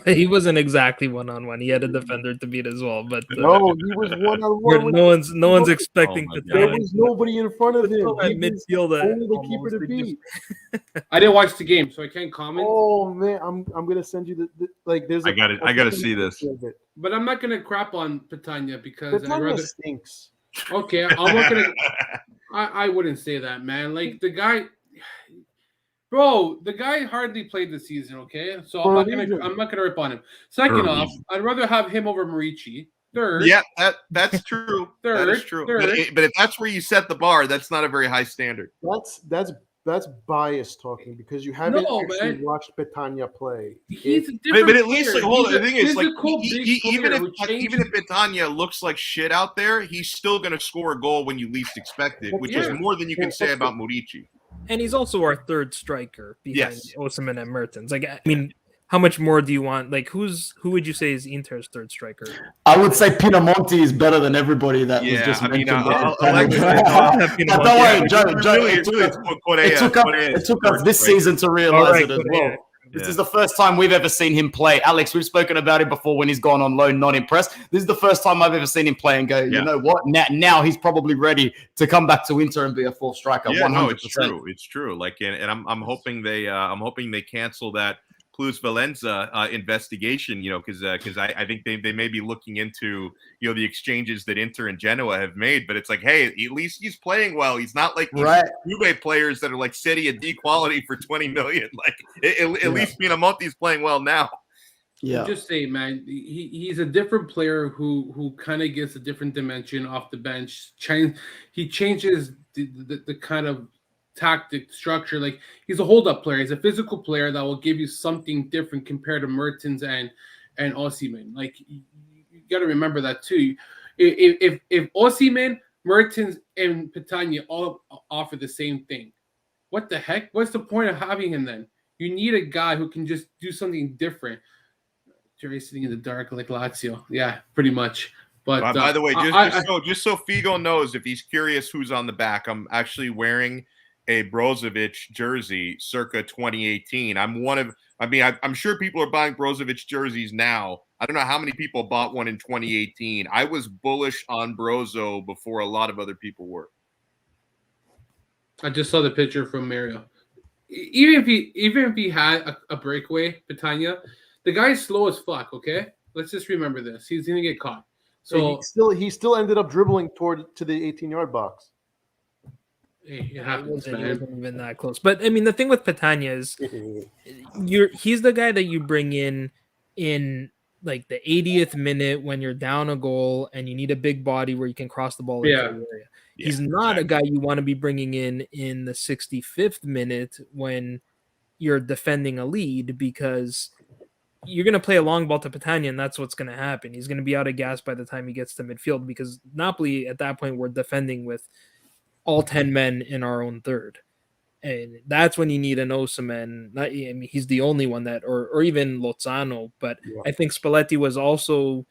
He wasn't exactly one-on-one. He had a defender to beat as well, but no, he was one-on-one. No one's expecting there was nobody in front of him. Midfield, only the keeper to beat. I didn't watch the game, so I can't comment. Oh man, I'm gonna send you the there's. I got to see this. But I'm not gonna crap on Petagna because Petagna stinks. Okay, I'm not gonna. I wouldn't say that, man. Like the guy. Bro, the guy hardly played the season, okay? So I'm not gonna rip on him. Second off, I'd rather have him over Marici. Third. Yeah, that's true. That is true. But if that's where you set the bar, that's not a very high standard. That's bias talking because you haven't actually watched Petagna play. He's a different but at least like, hold on, the thing is like even if Petagna looks like shit out there, he's still gonna score a goal when you least expect it, which is more than you can say about Murici. And he's also our third striker behind Yes. Osimhen and Mertens. Like, I mean, how much more do you want? Like, who would you say is Inter's third striker? I would say Pinamonti is better than everybody that was just mentioned. Don't worry, Joe. It took us this season to realize it as well. This is the first time we've ever seen him play. Alex, we've spoken about him before when he's gone on loan, not impressed. This is the first time I've ever seen him play and go, you know what? Now he's probably ready to come back to Inter and be a full striker. Yeah, 100%. no, it's true. It's true. Like, and I'm hoping they cancel that Plus Valenza investigation, because I think they may be looking into the exchanges that Inter and Genoa have made, but it's like, hey, at least he's playing well. He's not like these Juve players that are like Serie A quality for 20 million. Like at least Pinamonti's playing well now. Yeah, I'm just saying, man, he's a different player who kind of gets a different dimension off the bench. He changes the kind of tactic structure. Like, he's a hold-up player. He's a physical player that will give you something different compared to Mertens and Osimhen. Like, you got to remember that too. If Osimhen, Mertens, and Petagna all offer the same thing, what the heck? What's the point of having him then? You need a guy who can just do something different. Jerry's sitting in the dark like Lazio. Yeah, pretty much. But by the way, just so Figo knows, if he's curious who's on the back, I'm actually wearing a Brozovic jersey circa 2018. I'm sure people are buying Brozovic jerseys now. I don't know how many people bought one in 2018. I was bullish on Brozo before a lot of other people were. I just saw the picture from Mario. Even if he had a breakaway, Petagna, the guy's slow as fuck, okay? Let's just remember this. He's going to get caught. So he still ended up dribbling to the 18-yard box. It happens, man. He wasn't even that close. But I mean, the thing with Petagna is, he's the guy that you bring in like the 80th minute when you're down a goal and you need a big body where you can cross the ball into the area. He's not a guy you want to be bringing in the 65th minute when you're defending a lead, because you're going to play a long ball to Petagna, and that's what's going to happen. He's going to be out of gas by the time he gets to midfield, because Napoli at that point were defending with all 10 men in our own third. And that's when you need an Osimhen. I mean, he's the only one that, or even Lozano. But I think Spalletti was also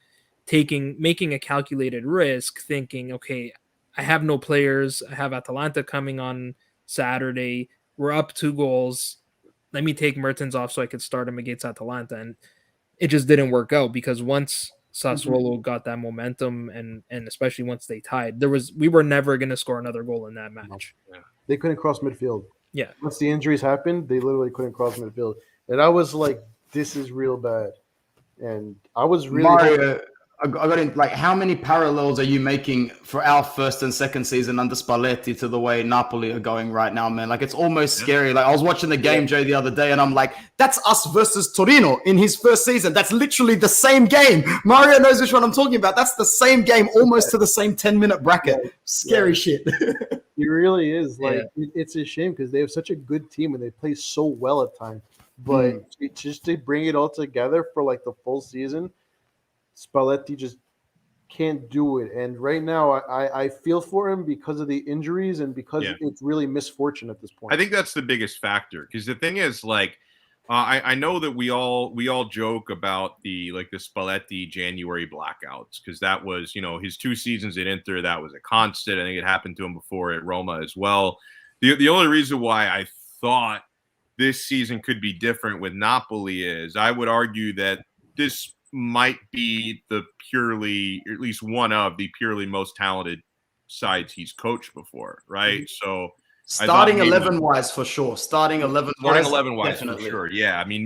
making a calculated risk, thinking, okay, I have no players. I have Atalanta coming on Saturday. We're up 2 goals. Let me take Mertens off so I could start him against Atalanta. And it just didn't work out, because once Sassuolo got that momentum, and especially once they tied, we were never going to score another goal in that match. Yeah. They couldn't cross midfield. Yeah. Once the injuries happened, they literally couldn't cross midfield. And I was like, this is real bad. And I was really Mario, I got in, like, how many parallels are you making for our first and second season under Spalletti to the way Napoli are going right now, man? Like, it's almost scary. Like, I was watching the game, Jay, the other day, and I'm like, that's us versus Torino in his first season. That's literally the same game. Mario knows which one I'm talking about. That's the same game, almost to the same 10-minute bracket. Scary shit. It really is. Like, it's a shame, because they have such a good team and they play so well at times. But just to bring it all together for like the full season, Spalletti just can't do it. And right now, I feel for him because of the injuries and because it's really misfortune at this point. I think that's the biggest factor, because the thing is, like, I know that we all joke about the Spalletti January blackouts, because that was, his 2 seasons at Inter, that was a constant. I think it happened to him before at Roma as well. The only reason why I thought this season could be different with Napoli is, I would argue that this might be the purely, or at least one of the purely most talented sides he's coached before, right? So starting 11-wise for sure. Starting 11-wise for sure. Yeah, I mean,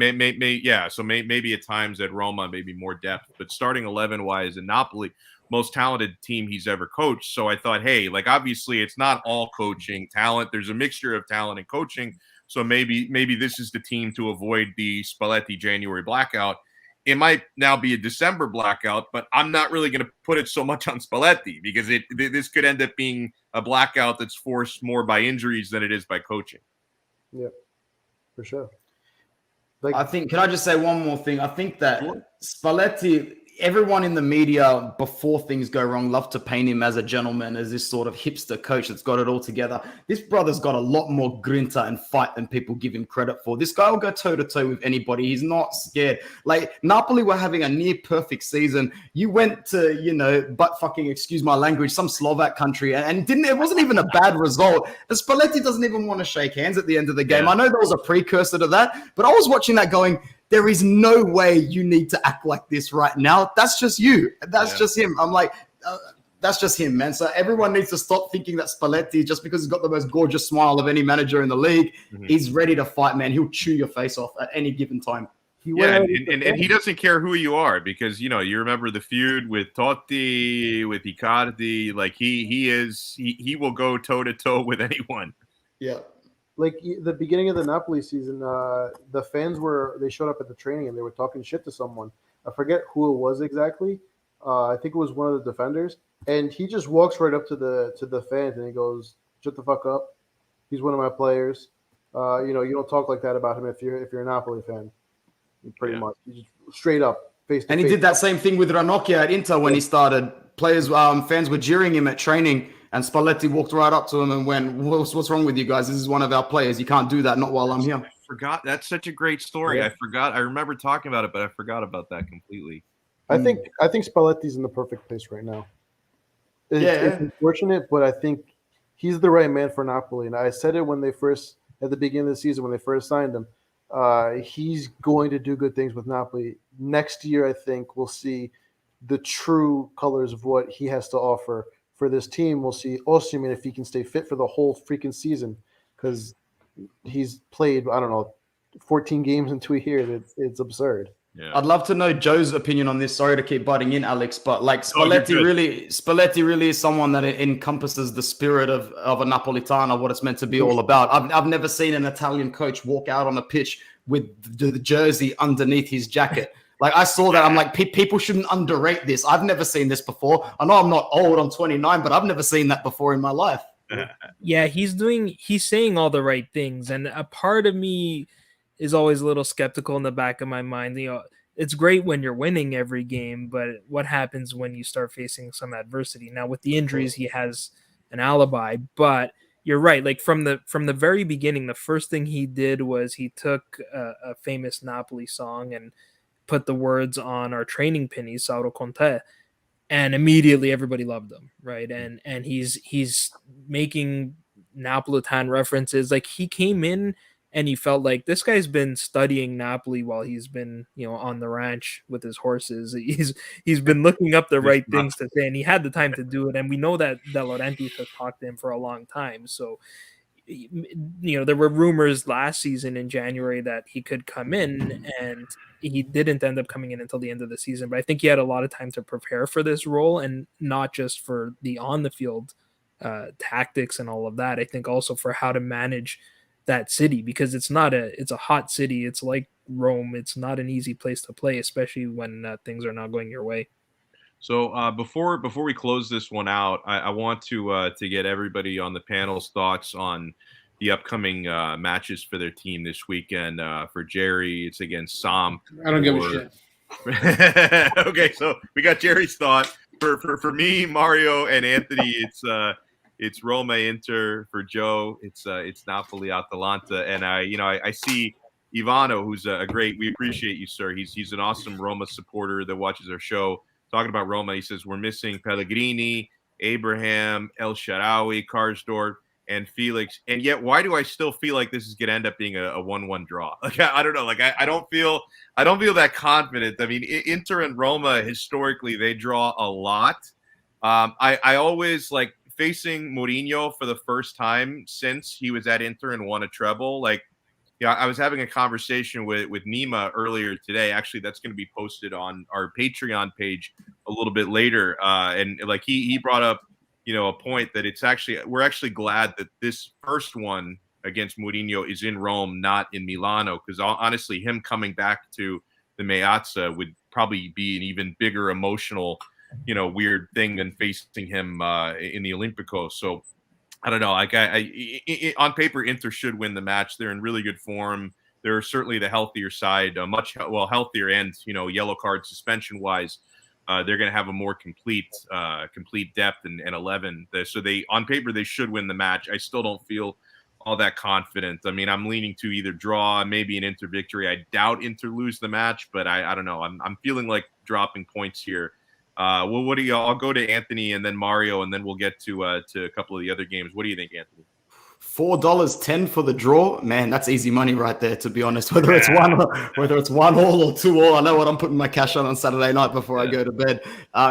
So maybe at times at Roma, maybe more depth, but starting 11-wise in Napoli, most talented team he's ever coached. So I thought, hey, like, obviously it's not all coaching talent. There's a mixture of talent and coaching. So maybe this is the team to avoid the Spalletti January blackout. It might now be a December blackout, but I'm not really going to put it so much on Spalletti, because this could end up being a blackout that's forced more by injuries than it is by coaching. Yeah, for sure. Can I just say one more thing? I think that Spalletti, everyone in the media, before things go wrong, love to paint him as a gentleman, as this sort of hipster coach that's got it all together. This brother's got a lot more grinta and fight than people give him credit for. This guy will go toe-to-toe with anybody. He's not scared. Like, Napoli were having a near-perfect season. You went to, butt fucking, excuse my language, some Slovak country, and it wasn't even a bad result. And Spalletti doesn't even want to shake hands at the end of the game. Yeah. I know there was a precursor to that, but I was watching that going, there is no way you need to act like this right now. That's just you. That's just him. I'm like, that's just him, man. So everyone needs to stop thinking that Spalletti, just because he's got the most gorgeous smile of any manager in the league, he's ready to fight, man. He'll chew your face off at any given time. And he doesn't care who you are, because you remember the feud with Totti, with Icardi. Like he will go toe to toe with anyone. Yeah. Like the beginning of the Napoli season, the fans they showed up at the training and they were talking shit to someone. I forget who it was exactly. I think it was one of the defenders, and he just walks right up to the fans and he goes, "Shut the fuck up. He's one of my players. You don't talk like that about him if you're a Napoli fan." Pretty much, he just straight up face to face. And he did that same thing with Ranocchia at Inter when he started. Fans were jeering him at training. And Spalletti walked right up to him and went, what's wrong with you guys? This is one of our players. You can't do that, not while I'm here. I forgot. That's such a great story. Yeah. I forgot. I remember talking about it, but I forgot about that completely. I think Spalletti's in the perfect place right now. It's unfortunate, but I think he's the right man for Napoli. And I said it at the beginning of the season, when they first signed him. He's going to do good things with Napoli. Next year, I think we'll see the true colors of what he has to offer for this team. We'll see Osimhen if he can stay fit for the whole freaking season, because he's played, 14 games into a year. It's absurd. Yeah. I'd love to know Joe's opinion on this. Sorry to keep butting in, Alex, but like Spalletti really is someone that encompasses the spirit of a Napolitano, what it's meant to be all about. I've never seen an Italian coach walk out on a pitch with the jersey underneath his jacket. Like, I saw that. I'm like, people shouldn't underrate this. I've never seen this before. I know I'm not old. I'm 29, but I've never seen that before in my life. Yeah, he's saying all the right things. And a part of me is always a little skeptical in the back of my mind. It's great when you're winning every game, but what happens when you start facing some adversity? Now, with the injuries, he has an alibi, but you're right. Like, from the very beginning, the first thing he did was he took a famous Napoli song and put the words on our training pennies, Sauro Conte, and immediately everybody loved him, right? And he's making Napolitan references. Like, he came in and you felt like this guy's been studying Napoli while he's been, on the ranch with his horses. He's been looking up the right things to say, and he had the time to do it. And we know that De Laurentiis has talked to him for a long time. So, there were rumors last season in January that he could come in, and he didn't end up coming in until the end of the season. But I think he had a lot of time to prepare for this role, and not just for the on the field tactics and all of that. I think also for how to manage that city, because it's a hot city. It's like Rome. It's not an easy place to play, especially when things are not going your way. So before we close this one out, I want to get everybody on the panel's thoughts on the upcoming matches for their team this weekend. For Jerry, it's against Sam. I don't give a shit. Okay, so we got Jerry's thought. For me, Mario, and Anthony, it's Roma Inter. For Joe, it's Napoli Atalanta. And I see Ivano, who's a great. We appreciate you, sir. He's an awesome Roma supporter that watches our show. Talking about Roma, he says we're missing Pellegrini, Abraham, El Shaarawy, Karsdorp, and Felix. And yet, why do I still feel like this is going to end up being a 1-1 draw? Like, I don't know. Like, I don't feel that confident. I mean, Inter and Roma, historically, they draw a lot. I always like facing Mourinho for the first time since he was at Inter and won a treble. Like, I was having a conversation with Nima earlier today. Actually, that's going to be posted on our Patreon page a little bit later. And like he brought up, a point that we're actually glad that this first one against Mourinho is in Rome, not in Milano, because honestly, him coming back to the Meazza would probably be an even bigger emotional, weird thing than facing him in the Olimpico. So I don't know. Like on paper, Inter should win the match. They're in really good form. They're certainly the healthier side, much healthier, and yellow card suspension wise. they're going to have a more complete depth and 11. So they, on paper, they should win the match. I still don't feel all that confident. I mean, I'm leaning to either draw, maybe an Inter victory. I doubt Inter lose the match, but I don't know. I'm feeling like dropping points here. Well, what do you? I'll go to Anthony and then Mario, and then we'll get to a couple of the other games. What do you think, Anthony? $4.10 for the draw, man. That's easy money right there. To be honest, whether it's 1-1 or 2-2, I know what I'm putting my cash on Saturday night before I go to bed.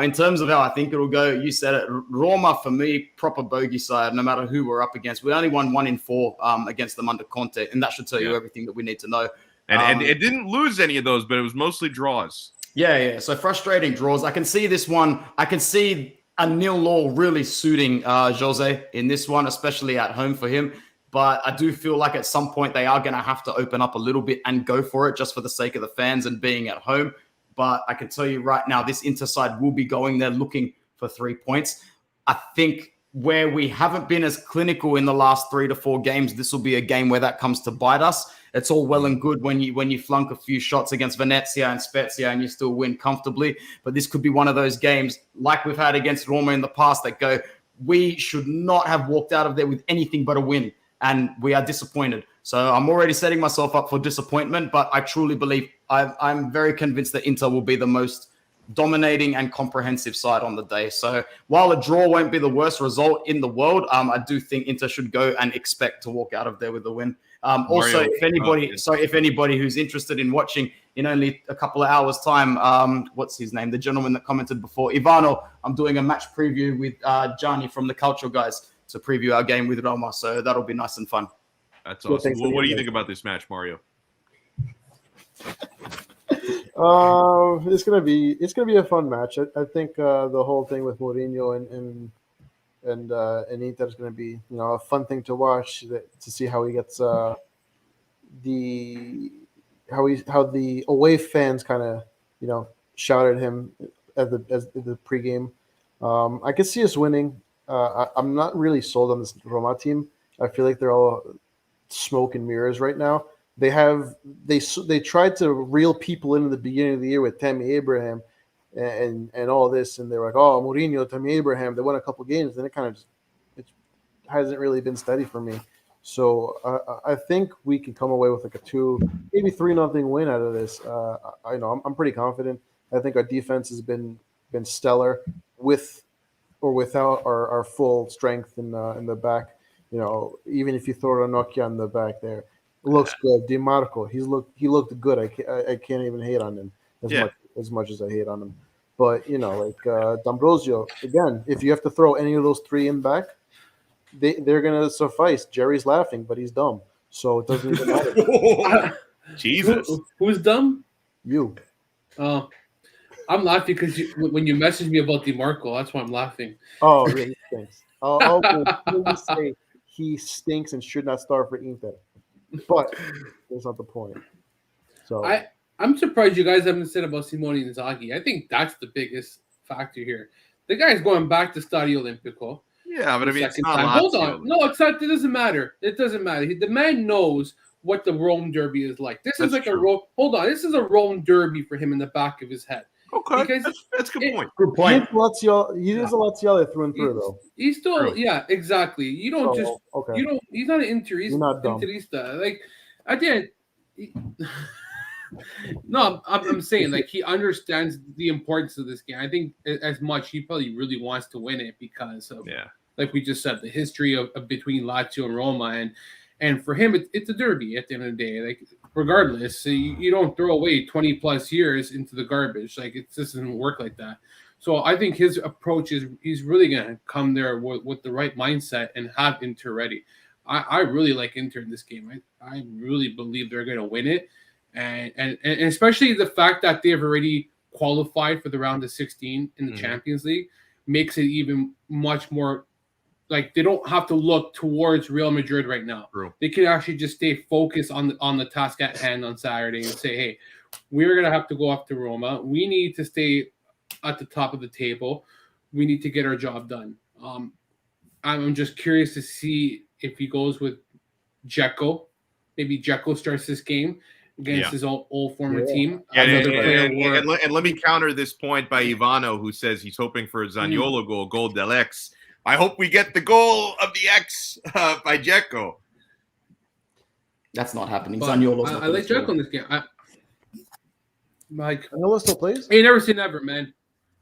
In terms of how I think it'll go, you said it. Roma for me, proper bogey side. No matter who we're up against, we only won 1 in 4 against them under Conte, and that should tell you everything that we need to know. And it didn't lose any of those, but it was mostly draws. Yeah. So frustrating draws. I can see this one. I can see a 0-0 really suiting Jose in this one, especially at home for him. But I do feel like at some point they are going to have to open up a little bit and go for it just for the sake of the fans and being at home. But I can tell you right now, this Inter side will be going there looking for 3 points. I think where we haven't been as clinical in the last 3 to 4 games, this will be a game where that comes to bite us. It's all well and good when you flunk a few shots against Venezia and Spezia and you still win comfortably. But this could be one of those games like we've had against Roma in the past that go, we should not have walked out of there with anything but a win. And we are disappointed. So I'm already setting myself up for disappointment, but I truly believe I'm very convinced that Inter will be the most dominating and comprehensive side on the day. So while a draw won't be the worst result in the world, I do think Inter should go and expect to walk out of there with a win. Also, if anybody who's interested in watching in only a couple of hours' time, what's his name? The gentleman that commented before, Ivano, I'm doing a match preview with Gianni from the Cultural Guys to preview our game with Roma. So that'll be nice and fun. That's awesome. Well, what do you think about this match, Mario? It's gonna be a fun match. I think the whole thing with Mourinho and Inter is going to be a fun thing to watch to see how he gets how the away fans kind of shout at him as the pregame. I could see us winning. I'm not really sold on this Roma team. I feel like they're all smoke and mirrors right now. They tried to reel people in the beginning of the year with Tammy Abraham and all this, and they were like, oh, Mourinho, Tammy Abraham, they won a couple games, then it hasn't really been steady for me. So I think we can come away with like a 2, maybe 3-0 win out of this. I'm pretty confident. I think our defense has been stellar with or without our full strength in the back. Even if you throw Ranocchia on the back there, it looks good. DiMarco, he looked good. I can't even hate on him as much as I hate on him. But D'Ambrosio, again, if you have to throw any of those 3 in back, they're gonna suffice. Jerry's laughing, but he's dumb, so it doesn't even matter. Jesus, who's dumb? You. I'm laughing because when you messaged me about DiMarco, that's why I'm laughing. Oh yeah, he stinks. I'll say he stinks and should not start for Inter, but that's not the point. So I'm surprised you guys haven't said about Simone Inzaghi. I think that's the biggest factor here. The guy's going back to Stadio Olimpico. Yeah, but I mean, it's not Lazio. Hold on. No, it's not. It doesn't matter. It doesn't matter. The man knows what the Rome Derby is like. This is like a Rome. Hold on. This is a Rome Derby for him in the back of his head. Okay, that's a good point. Good point. He is a Lazio through and through, though. He's still, exactly. You don't you don't. He's not an Interista. You're not dumb. Interista. Like, I didn't. No, I'm saying like he understands the importance of this game. I think as much he probably really wants to win it because of like we just said, the history of between Lazio and Roma, and for him it's a derby at the end of the day. Like regardless, so you don't throw away 20 plus years into the garbage. Like it just doesn't work like that. So I think his approach is he's really gonna come there with the right mindset and have Inter ready. I really like Inter in this game. I really believe they're gonna win it. And especially the fact that they've already qualified for the round of 16 in the Champions League makes it even much more like they don't have to look towards Real Madrid right now. True. They can actually just stay focused on the task at hand on Saturday and say, hey, we're going to have to go up to Roma. We need to stay at the top of the table. We need to get our job done. I'm just curious to see if he goes with Dzeko. Maybe Dzeko starts this game. against his old former team. And let me counter this point by Ivano, who says he's hoping for a Zaniolo goal del X. I hope we get the goal of the X by Dzeko. That's not happening. Zaniolo's I like Dzeko in this game. Zaniolo still plays? Hey, never say never, man.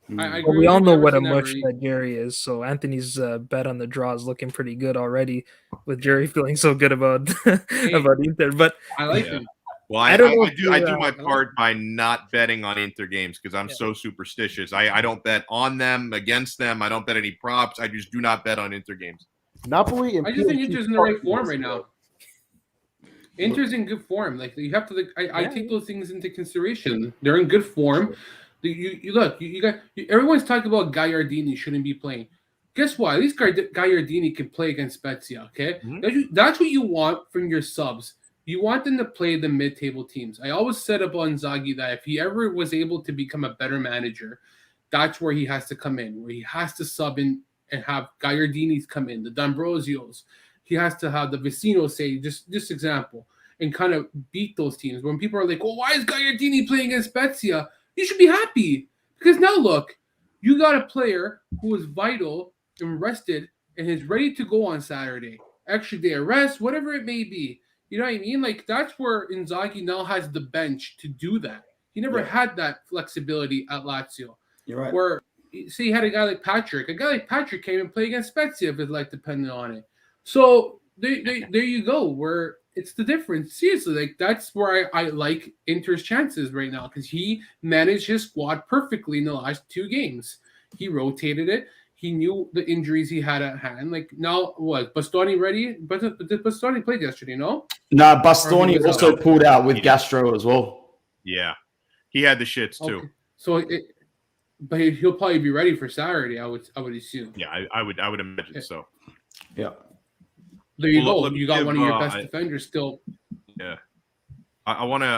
We all know what a mush that Jerry is. So Anthony's bet on the draw is looking pretty good already, with Jerry feeling so good about about Inter. But I like him. Well, I do my part by not betting on Inter games because I'm so superstitious. I don't bet on them, against them. I don't bet any props. I just do not bet on Inter games. Napoli and I just think Inter's in the right form right now. Inter's in good form. Like you have to. I take those things into consideration. They're in good form. You look. You got. Everyone's talking about Gagliardini shouldn't be playing. Guess what? At least Gagliardini can play against Spezia. Okay, that's what you want from your subs. You want them to play the mid-table teams. I always said about Inzaghi that if he ever was able to become a better manager, that's where he has to come in, where he has to sub in and have Gagliardini's come in, the D'Ambrosios. He has to have the Vecinos say, just example, and kind of beat those teams. When people are like, well, why is Gagliardini playing against Spezia? You should be happy. Because now look, you got a player who is vital and rested and is ready to go on Saturday. Extra day of rest, whatever it may be. You know what I mean? Like, that's where Inzaghi now has the bench to do that. He never had that flexibility at Lazio. You're right. Where, say, he had a guy like Patrick. A guy like Patrick came and played against Spezia if his life depended on it. So, there you go, where it's the difference. Seriously, like, that's where I like Inter's chances right now because he managed his squad perfectly in the last 2 games. He rotated it. He knew the injuries he had at hand. Like, now, what? Bastoni ready? But did Bastoni played yesterday, no? No, Bastoni also pulled out with gastro as well. Yeah. He had the shits, too. Okay. So, but he'll probably be ready for Saturday, I would assume. Yeah, I would imagine so. Yeah. There you go. You got one of your best defenders still. Yeah. I want to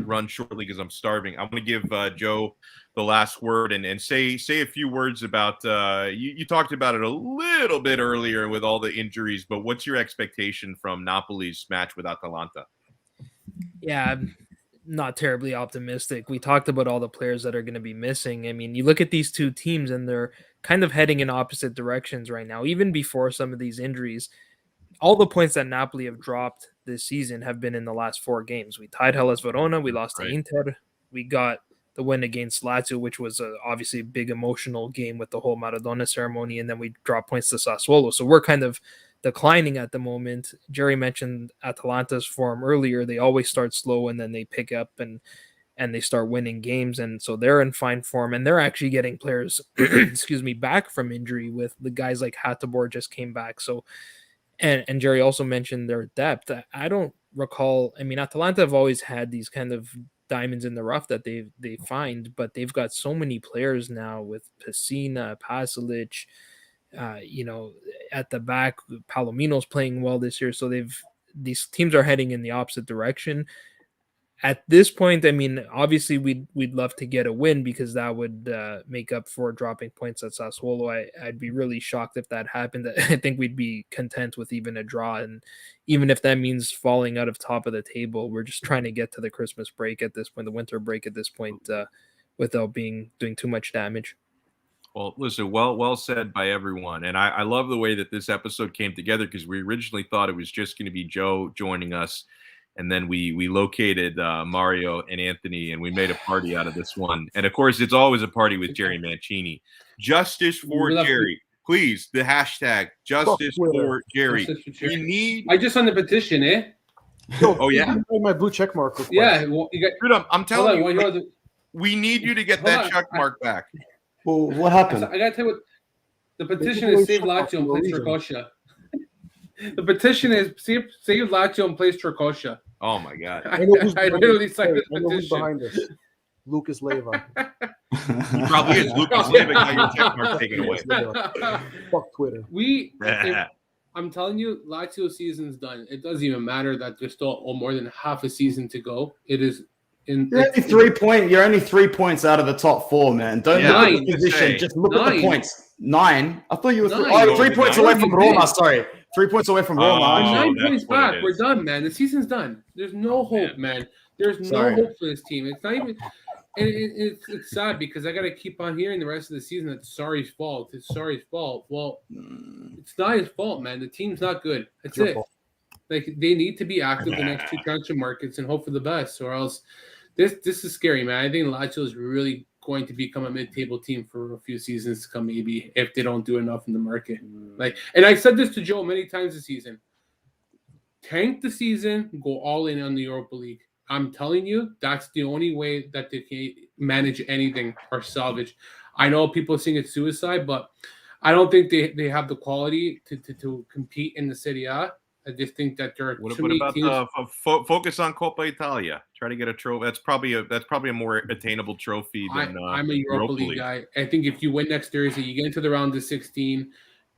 run shortly because I'm starving. I want to give Joe the last word and say a few words about you talked about it a little bit earlier with all the injuries, but what's your expectation from Napoli's match with Atalanta? Yeah, I'm not terribly optimistic. We talked about all the players that are going to be missing. I mean, you look at these two teams and they're kind of heading in opposite directions right now, even before some of these injuries. All the points that Napoli have dropped this season have been in the last 4 games. We tied Hellas Verona. We lost to Inter. We got the win against Lazio, which was obviously a big emotional game with the whole Maradona ceremony. And then we dropped points to Sassuolo. So we're kind of declining at the moment. Jerry mentioned Atalanta's form earlier. They always start slow and then they pick up and they start winning games. And so they're in fine form. And they're actually getting players, back from injury with the guys like Hattabor just came back. So And Jerry also mentioned their depth. I don't recall. I mean, Atalanta have always had these kind of diamonds in the rough that they find, but they've got so many players now with Pessina, Pasalic, at the back. Palomino's playing well this year, so these teams are heading in the opposite direction. At this point, I mean, obviously we'd love to get a win because that would make up for dropping points at Sassuolo. I'd be really shocked if that happened. I think we'd be content with even a draw, and even if that means falling out of top of the table, we're just trying to get to the Christmas break at this point, the winter break at this point, without doing too much damage. Well, listen, well said by everyone, and I love the way that this episode came together because we originally thought it was just going to be Joe joining us. And then we located Mario and Anthony, and we made a party out of this one. And, of course, it's always a party with Jerry Mancini. Justice for Jerry. Please, the hashtag, Justice for Jerry. I just signed the petition, eh? Oh, yeah? My blue check mark. Yeah. Well, Dude, I'm telling you, we need you to get that check mark back. Well, what happened? I got to tell you what. The petition is save Lazio and place Tricoscia. The petition is save Lazio and place Tricoscia. Oh my God! I literally signed this petition. Behind us. Lucas Leiva. He probably is. Lucas Leiva got your check mark taken away. Fuck Twitter. I'm telling you, Lazio season's done. It doesn't even matter that there's still more than half a season to go. It is. You're only 3 points out of the top 4, man. Don't look at the position. Just look at the points. 9. I thought you were 3 points away from Roma. Sorry. 3 points away from Roma. Oh, We're aren't you? 9 that's points what it back. We're is. done, man. The season's done. There's no hope, man. There's Sorry. no hope for this team. It's not even. And it's sad because I got to keep on hearing the rest of the season that it's Sarri's fault. It's Sarri's fault. Well, it's not his fault, man. The team's not good. That's Your it. fault. Like they need to be active the next two transfer markets and hope for the best, or else this is scary, man. I think Lazio is really going to become a mid-table team for a few seasons to come, maybe if they don't do enough in the market. And I said this to Joe many times this season: tank the season, go all in on the Europa League. I'm telling you, that's the only way that they can manage anything or salvage. I know people think it's suicide, but I don't think they have the quality to compete in the Serie A. I just think that there are What too many about teams. the focus on Coppa Italia? Try to get a trophy. That's probably a more attainable trophy than I'm a Europa League guy. I think if you win next Thursday, you get into the round of 16,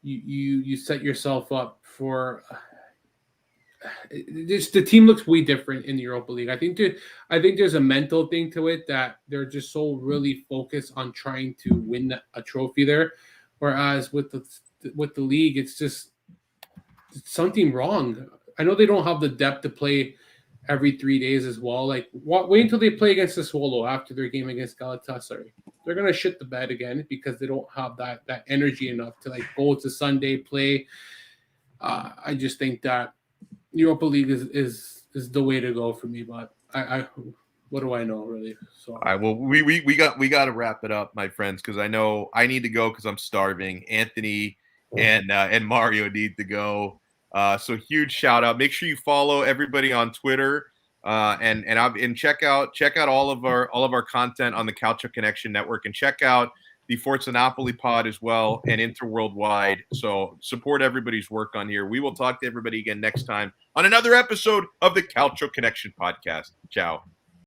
you set yourself up for. The team looks way different in the Europa League. I think there's a mental thing to it that they're just so really focused on trying to win a trophy there, whereas with the league, it's just something wrong. I know they don't have the depth to play every 3 days as well. Like, wait until they play against the Swallow after their game against Galatasaray. They're gonna shit the bed again because they don't have that energy enough to like go to Sunday play. I just think that Europa League is the way to go for me. But I what do I know really? So All right, well, we got to wrap it up, my friends, because I know I need to go because I'm starving. Anthony and Mario need to go. So huge shout out. Make sure you follow everybody on Twitter and check out all of our content on the Calcio Connection Network, and check out the Forza Napoli pod as well and Inter Worldwide. So support everybody's work on here. We will talk to everybody again next time on another episode of the Calcio Connection podcast. Ciao.